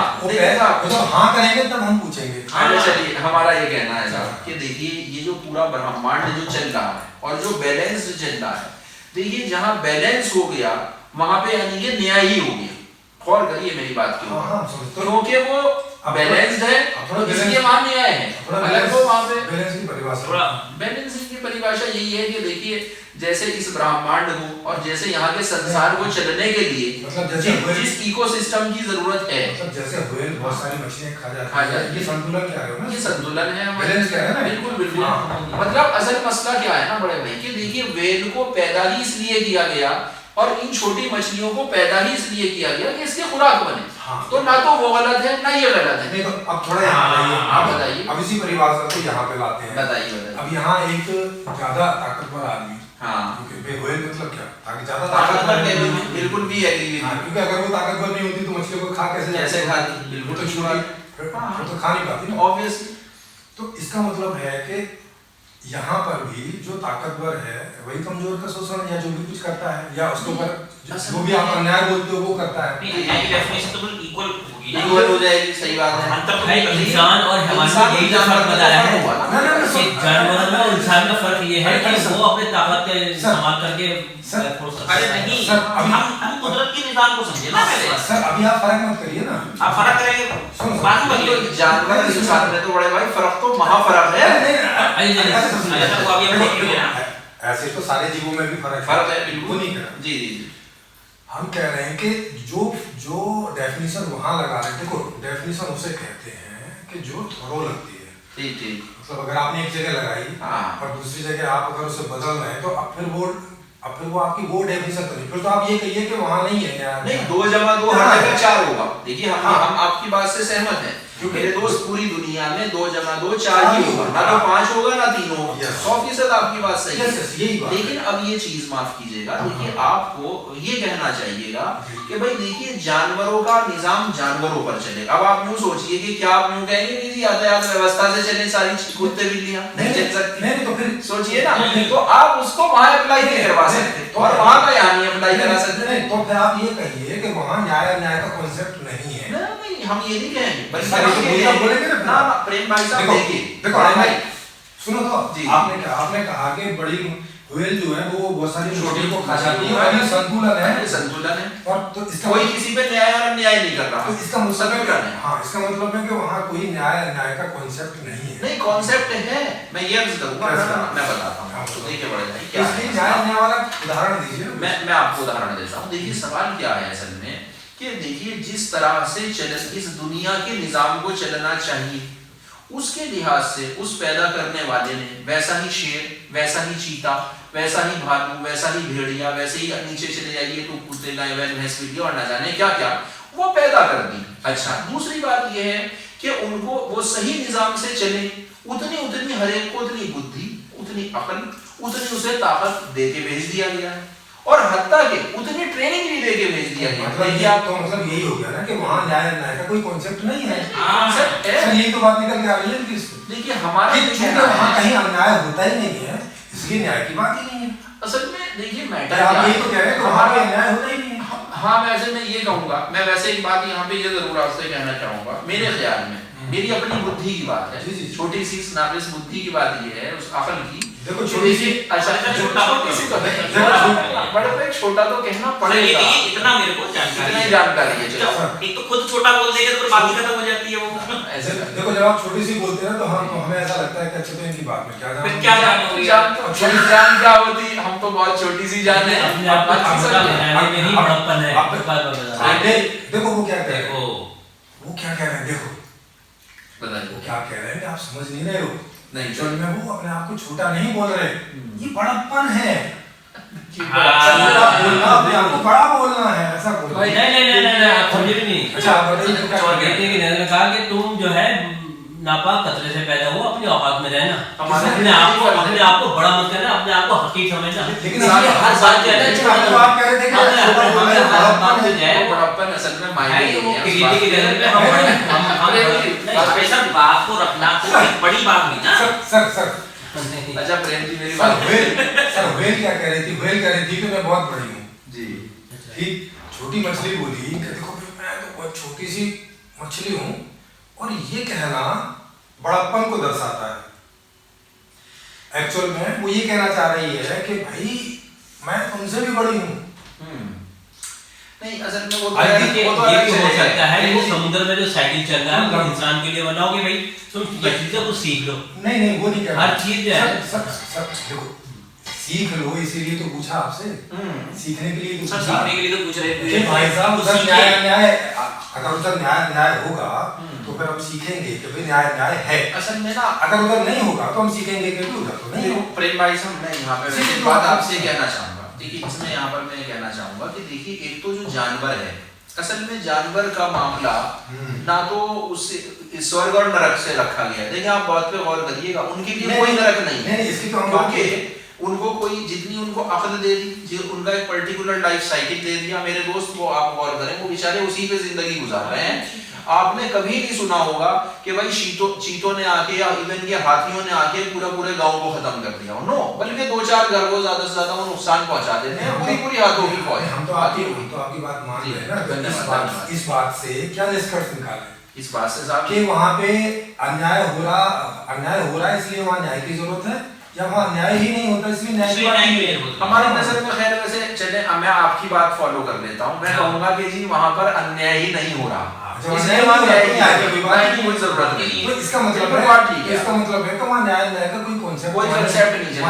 हाँ करेंगे तब हम पूछेंगे। चलिए हमारा ये कहना है साहब कि देखिए ये जो पूरा ब्रह्मांड जो चल रहा है और जो बैलेंस चल रहा है, देखिए जहाँ बैलेंस हो गया वहां पे यानी कि न्याय ही हो गया। गौर करिए मेरी बात की, क्योंकि वो बैलेंस्ड है इसलिए वहां न्याय है। अलग तो वहां पे परिभाषा? बैलेंसिंग की परिभाषा यही है कि देखिए जैसे इस ब्रह्मांड को और जैसे यहाँ के संसार को चलने के लिए मतलब जिस इकोसिस्टम की जरूरत है, मतलब जैसे व्हेल बहुत सारी मछलियां खा जाती है, ये संतुलन क्या है ना? ये संतुलन है, बैलेंस क्या है ना? बिल्कुल बिल्कुल। मतलब असल मसला क्या है ना बड़े भाई कि देखिए वेल को पैदा ही इसलिए किया गया और इन छोटी मछलियों को पैदा ही इसलिए किया गया कि इसके खुराक बने। हाँ। तो ना तो वो गलत है ना ये गलत है। नहीं तो अब थोड़ा यहाँ आइए, आप बताइए। अब इसी परिभाषा को यहाँ पे लाते हैं। बताइए। अब यहाँ एक ज्यादा ताकतवर आदमी, हाँ, व्हेल मतलब क्या? ताकि ज्यादा ताकतवर बिल्कुल भी एग्री। क्योंकि अगर वो ताकतवर नहीं होती तो मछली को खा कैसे खाती? बिल्कुल तो छुड़ा तो खा नहीं पाती ना, ऑब्वियसली। तो इसका मतलब है कि यहाँ पर भी जो ताकतवर है वही कमजोर का शोषण या जो भी कुछ करता है या उसके ऊपर जो भी आप अन्याय बोलते हो वो करता है। इक्वल हो जाएगी, सही बात है। इंसान और हैवान यही तो फर्क बताया है। जानवरों में और इंसान का फर्क ये है कि वो अपने ताकत का इस्तेमाल करके अरे नहीं, हम कुदरत के निजाम को समझे ना पहले। सर अभी आप फर्क मत करिए ना, आप फर्क करेंगे बाद में बदलेंगे। जानवर इंसान में तो बड़े भाई फर्क तो महाफर्क है। वो अभी हम देखेंगे ना। ऐसे तो सारे जीवों में भी फर्क है, बिल्कुल नहीं है। जी जी। हम कह रहे हैं कि जो डेफिनेशन वहां लगा रहे हैं, देखो डेफिनेशन उसे कहते हैं कि जो थोरो लगती है। ठीक ठीक। मतलब अगर आपने एक जगह लगाई और दूसरी जगह आप अगर उसे बदल रहे हैं तो अब फिर वो आपकी वो डेफिनेशन तो नहीं, फिर तो आप ये कहिए कि वहां नहीं है यार। नहीं, 2 जमा 2 हर जगह 4 होगा। देखिए हम आपकी बात से सहमत हैं। मेरे दोस्त पूरी दुनिया में 2 जमा 2 4 ही होगा, ना तो 5 होगा ना 3 होगा। 100% आपकी बात सही है। लेकिन अब ये चीज माफ कीजिएगा, देखिए आपको ये कहना चाहिएगा कि भाई देखिए जानवरों का निजाम जानवरों पर चलेगा। अब आप यूं सोचिए कि क्या आप यूं कहेंगे कि जी यातायात व्यवस्था से चले सारी कुत्ते बिल्लियां नहीं चल सकती? नहीं तो फिर सोचिए ना, तो आप उसको वहां अप्लाई नहीं करवा सकते और वहां का यहाँ नहीं अप्लाई करा सकते। नहीं तो फिर आप ये कहिए कि वहां न्याय का कॉन्सेप्ट नहीं है। नहीं, हम ये नहीं कहेंगे, बल्कि बोलेंगे ना प्रेम भाई साहब देखिए, देखो भाई सुनो तो आपने कहा कि बड़ी व्हेल जो है वो बहुत सारी छोटी को खा जाती है और ये संतुलन है और तो इसका कोई किसी पे न्याय और अन्याय नहीं कर रहा। तो इसका मतलब इसका मतलब है कि वहाँ कोई न्याय का कॉन्सेप्ट नहीं है। नहीं, कॉन्सेप्ट है, मैं ये अर्ज करूंगा, मैं बताता हूँ आपको। देखिए बड़े भाई क्या है, न्याय वाला उदाहरण दीजिए। मैं आपको उदाहरण देता हूँ। देखिए सवाल क्या है असल में कि देखिए जिस तरह से इस दुनिया के निजाम को चलना चाहिए उसके लिहाज से उस पैदा करने वाले ने वैसा ही शेर, वैसा ही चीता, वैसा ही भालू, वैसा ही भेड़िया, वैसे ही नीचे चले जाइए तो कुत्ते, गाय, बैल, भैंस, बिल्ली और न जाने क्या क्या वो पैदा कर दी। अच्छा, दूसरी बात यह है कि उनको वो सही निजाम से चले, उतनी हर एक को उतनी बुद्धि, उतनी अकल, उतनी उसे ताकत दे के भेज दिया गया है और हत्ता के उतनी ट्रेनिंग भी देके भेज दिया गया। मतलब यही हो गया ना कि वहाँ न्याय का कोई कॉन्सेप्ट नहीं है। कॉन्सेप्ट है, यही तो बात निकल के आ रही है। देखिए हमारा वहाँ कहीं अन्याय होता ही नहीं है, इसलिए न्याय की बात ही नहीं है। असल में देखिए मैटर आप यही तो कह रहे हैं कि वहाँ अन्याय होता ही नहीं है। हाँ, वैसे मैं ये कहूँगा, मैं वैसे एक बात यहाँ पे ये जरूर आपसे कहना चाहूँगा। मेरे ख्याल में मेरी अपनी बुद्धि की बात है, छोटी सी नाकिस बुद्धि की बात ये है, उस अकल की। देखो छोटी सी, अच्छा छोटा तो किसी को बड़े पे छोटा तो कहना पड़ेगा। इतना मेरे को जानकारी है। एक तो खुद छोटा बोल देंगे तो बात खत्म हो जाती है वो। ऐसे देखो जब आप छोटी सी बोलते हैं तो हमें ऐसा लगता है कि अच्छा तो इनकी बात में क्या जान क्या होती, हम तो बहुत छोटी सी जान है। देखो वो क्या कह रहे हैं, देखो बताइए वो क्या कह रहे हैं, आप समझ नहीं रहे हो। नहीं, चल में वो अपने आप को छोटा नहीं बोल रहे, ये बड़प्पन है। बोलना अपने आप को बड़ा बोलना है, ऐसा बोलना। नहीं। अच्छा बताइए, कहा कि तुम जो है नापाक कचरे से पैदा हुआ, अपनी औकात में रहना, अपने आप को बड़ा मत करना, अपने आप को हकीक समझना। लेकिन हर बात क्या है, तो आप कह रहे थे कि बड़प्पन असल में मायने वो क्रिएटिव के लेवल पे हम स्पेशल बात को रखना तो एक बड़ी बात नहीं ना। सर अच्छा प्रेम जी मेरी बात व्हेल क्या कह रही थी? व्हेल कह रही थी कि मैं बहुत बड़ी हूँ जी। ठीक, छोटी मछली बोली कि देखो मैं तो बहुत छोटी सी मछली हूँ, और ये कहना बड़प्पन को दर्शाता है। एक्चुअल में वो ये कहना चाह रही है कि भाई मैं तुमसे भी बड़ी हूँ। नहीं असल में वो तो ये भी हो सकता है, लेकिन समुद्र में जो साइकिल चल रहा है वो इंसान के लिए बनाओगे भाई, तुम ये चीजें कुछ सीख लो। नहीं वो नहीं कह रहा, हर चीज जो है सब देखो सीख लो, इसीलिए तो पूछा आपसे, सीखने के लिए तो सब पूछा। सीखने के लिए तो पूछ रहे कि भाई साहब उधर न्याय अगर उधर न्याय होगा तो फिर हम सीखेंगे कि भाई न्याय है। असल में ना अगर उधर नहीं होगा तो हम सीखेंगे कि उधर तो नहीं हो। प्रेम भाई साहब मैं यहाँ पे एक बात आपसे कहना चाहूंगा, देखिए इसमें यहाँ पर मैं कहना चाहूंगा कि देखिए एक तो जो जानवर है, असल में जानवर का मामला ना तो उससे स्वर्ग और नरक से रखा गया है। देखिए आप बात पे गौर करिएगा, उनके लिए कोई नरक नहीं है, इसकी तो हम बात क्योंकि उनको कोई जितनी उनको अक्ल दे दी, जो उनका एक पर्टिकुलर लाइफ साइकिल दे दिया। मेरे दोस्त वो आप गौर करें, वो बेचारे उसी पे जिंदगी गुजार रहे हैं। आपने कभी नहीं सुना होगा कि भाई चीतों ने आके या इवन के हाथियों ने आके पूरे गांव को खत्म कर दिया, नो, बल्कि 2-4 घर को ज्यादा से ज्यादा वो नुकसान पहुंचा देते हैं, पूरी हाथों की फौज। हम तो आपकी बात मान रहे हैं ना, इस बात से क्या निष्कर्ष निकाले? इस बात से साहब कि वहाँ पे अन्याय हो रहा है इसलिए वहाँ न्याय की जरूरत है, या वहाँ न्याय ही नहीं होता इसलिए न्याय की बात नहीं है। हमारी नजर में खैर वैसे चले, मैं आपकी बात फॉलो कर लेता हूँ, मैं कहूंगा कि जी वहाँ पर अन्याय ही नहीं हो रहा, इसलिए वहाँ न्याय की कोई जरूरत नहीं। तो इसका मतलब है, ठीक है, इसका मतलब है कि वहाँ न्याय का कोई कॉन्सेप्ट नहीं।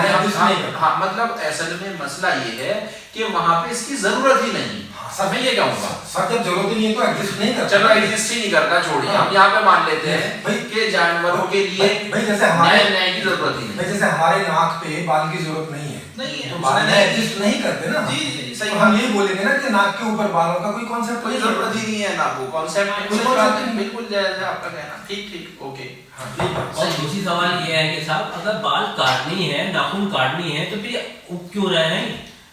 हाँ मतलब असल में मसला ये है कि वहाँ पे इसकी जरूरत ही नहीं। सब मैं ये कहूँगा सब जब जरूरत ही नहीं है तो एग्जिस्ट नहीं करता। चलो एग्जिस्ट ही नहीं करता, छोड़िए, हम यहाँ पे मान लेते हैं कि जानवरों के लिए भाई जैसे हमारे न्याय की जरूरत ही नहीं, भाई जैसे हमारे नाक पे बाल की जरूरत नहीं है, तो बाल एग्जिस्ट नहीं करते ना। जी सही, तो हम ये बोलेंगे ना कि नाक के ऊपर बालों का कोई कॉन्सेप्ट कोई जरूरत ही नहीं है ना, वो कॉन्सेप्ट बिल्कुल जायज है आपका कहना, ठीक ओके। और दूसरी सवाल ये है कि साहब अगर बाल काटनी है, नाखून काटनी है, तो फिर क्यों रहे हैं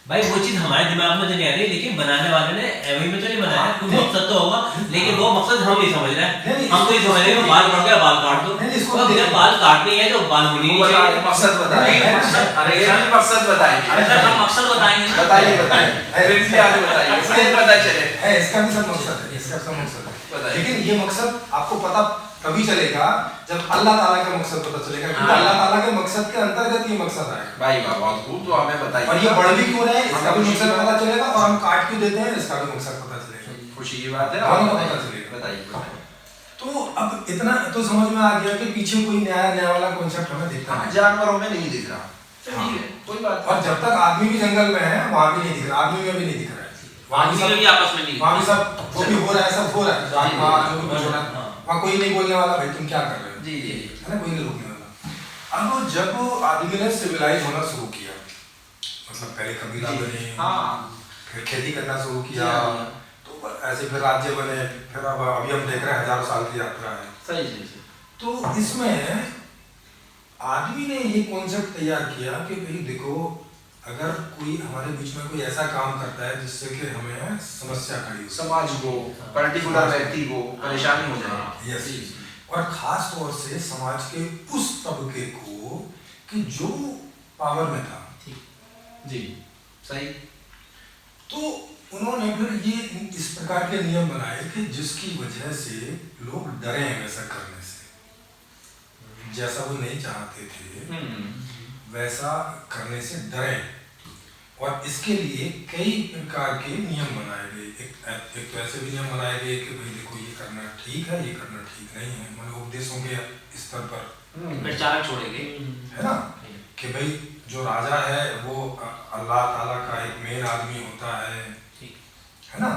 भाई? वो चीज हमारे दिमाग में तो नहीं आ रही, लेकिन बनाने वाले ने एवं में तो नहीं बनाया, कुछ मकसद तो होगा, लेकिन वो मकसद हम नहीं समझ रहे हैं। हम तो ये समझ रहे हैं बाल बढ़ गया बाल काट दो, अगर बाल काटनी है तो बाल होनी नहीं चाहिए। मकसद बताइए, अरे मकसद बताइए, हम मकसद बताएंगे, बताइए आगे बताइए, इससे पता चले इसका भी सब मकसद है, इसका सब मकसद है। लेकिन ये मकसद आपको पता तभी चलेगा जब अल्लाह ताला का मकसद पता चलेगा, क्योंकि अल्लाह ताला के मकसद के अंतर्गत ये मकसद आएगा। भाई बहुत खूब, तो हमें बताइए। और ये बढ़ भी क्यों रहे हैं इसका भी मकसद पता चलेगा, और हम काट क्यों देते हैं इसका भी मकसद पता चलेगा। खुशी की बात है, पता चलेगा। बताइए। तो अब इतना तो समझ में आ गया कि पीछे कोई नया वाला कॉन्सेप्ट हमें दिखता है, जानवरों में नहीं दिख रहा, ठीक है कोई बात। और जब तक आदमी भी जंगल में है वहाँ भी नहीं दिख रहा, आदमी में भी नहीं दिख रहा है, वहाँ भी आपस में नहीं, वहाँ भी सब जो भी हो रहा है सब हो रहा है, वहाँ कोई नहीं बोलने वाला भाई तुम क्या कर रहे हो, जी है ना, कोई नहीं रोकने वाला। अब जब आदमी ने सिविलाइज होना शुरू किया, मतलब पहले कबीला बने, फिर खेती करना शुरू किया, तो ऐसे फिर राज्य बने, फिर अब अभी हम देख रहे हैं हजारों साल की यात्रा है। सही। तो इसमें आदमी ने ये कॉन्सेप्ट तैयार किया कि भाई देखो, अगर कोई हमारे बीच में कोई ऐसा काम करता है जिससे कि हमें समस्या खड़ी हो, समाज को, पर्टिकुलर व्यक्ति को परेशानी हो जाए, यस, और खास तौर से समाज के उस तबके को कि जो पावर में था, जी सही, तो उन्होंने फिर ये इस प्रकार के नियम बनाए कि जिसकी वजह से लोग डरे वैसा करने से, जैसा वो नहीं चाहते थे वैसा करने से डरे, और इसके लिए कई प्रकार के नियम बनाए गए। एक तो ऐसे भी नियम बनाए गए कि भाई देखो ये करना ठीक है, ये करना ठीक नहीं है, मतलब उपदेशों के स्तर पर प्रचारक छोड़ेंगे, है ना, कि भाई जो राजा है वो अल्लाह ताला का एक मेन आदमी होता है ना,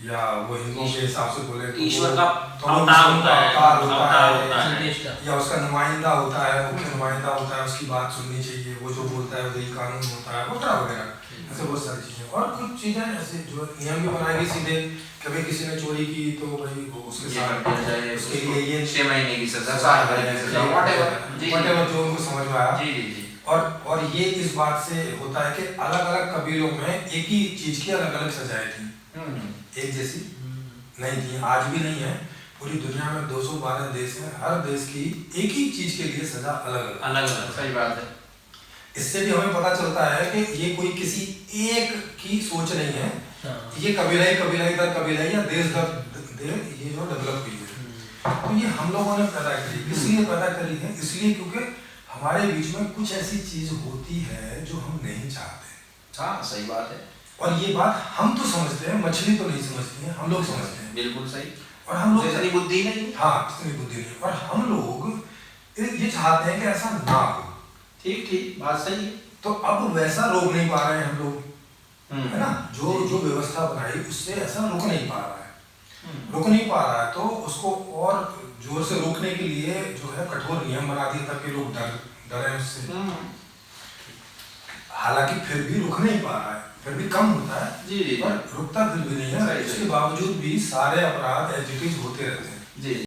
या वो हिंदुओं के हिसाब से बोले तो ईश्वर का अवतार होता है, है, या उसका नुमाइंदा होता है, मुख्य नुमाइंदा होता है, उसकी बात सुननी चाहिए, वो जो बोलता है वही कानून होता है, वगैरह ऐसे बहुत सारी चीजें। और कुछ चीजें ऐसे जो नियम भी बनाए गए सीधे, कभी किसी ने चोरी की तो भाई उसके साथ उसके लिए ये 6 महीने की सजा, 7 महीने की सजा, व्हाटएवर जो उनको समझ में आया। जी। और ये इस बात से होता है कि अलग अलग कबीलों में एक ही चीज की अलग अलग सजाएं थी, एक जैसी नहीं थी, आज भी नहीं है। पूरी दुनिया में 212 देश हैं, हर देश की एक ही चीज के लिए सजा अलग अलग। सही बात है। इससे भी हमें पता चलता है कि ये कोई किसी एक की सोच नहीं है, ये कबीलाई दर कबीलाई या देश दर देश ये जो डेवलप हुई है, तो ये हम लोगों ने पैदा करी। इसलिए पैदा करी है इसलिए क्योंकि हमारे बीच में कुछ ऐसी चीज होती है जो हम नहीं चाहते। हाँ सही बात है। और ये बात हम तो समझते हैं, मछली तो नहीं समझती है, हम लोग समझते हैं। बिल्कुल सही। और हम लोग इतनी बुद्धि नहीं। हाँ, इतनी बुद्धि नहीं। और हम लोग ये चाहते हैं कि ऐसा ना हो। ठीक ठीक, बात सही है। तो अब वैसा रोक नहीं पा रहे हैं हम लोग, है ना, जो व्यवस्था बनाई उससे ऐसा रुक नहीं पा रहा है, रुक नहीं पा रहा है। तो उसको और जोर से रोकने के लिए जो है कठोर नियम बना दिए ताकि लोग डरे उससे। हालांकि फिर भी रुक नहीं पा रहा है, फिर भी कम होता है जी जी, पर रुकता फिर भी नहीं है। इसके बावजूद भी सारे अपराध एजिटेट होते रहते हैं। जी।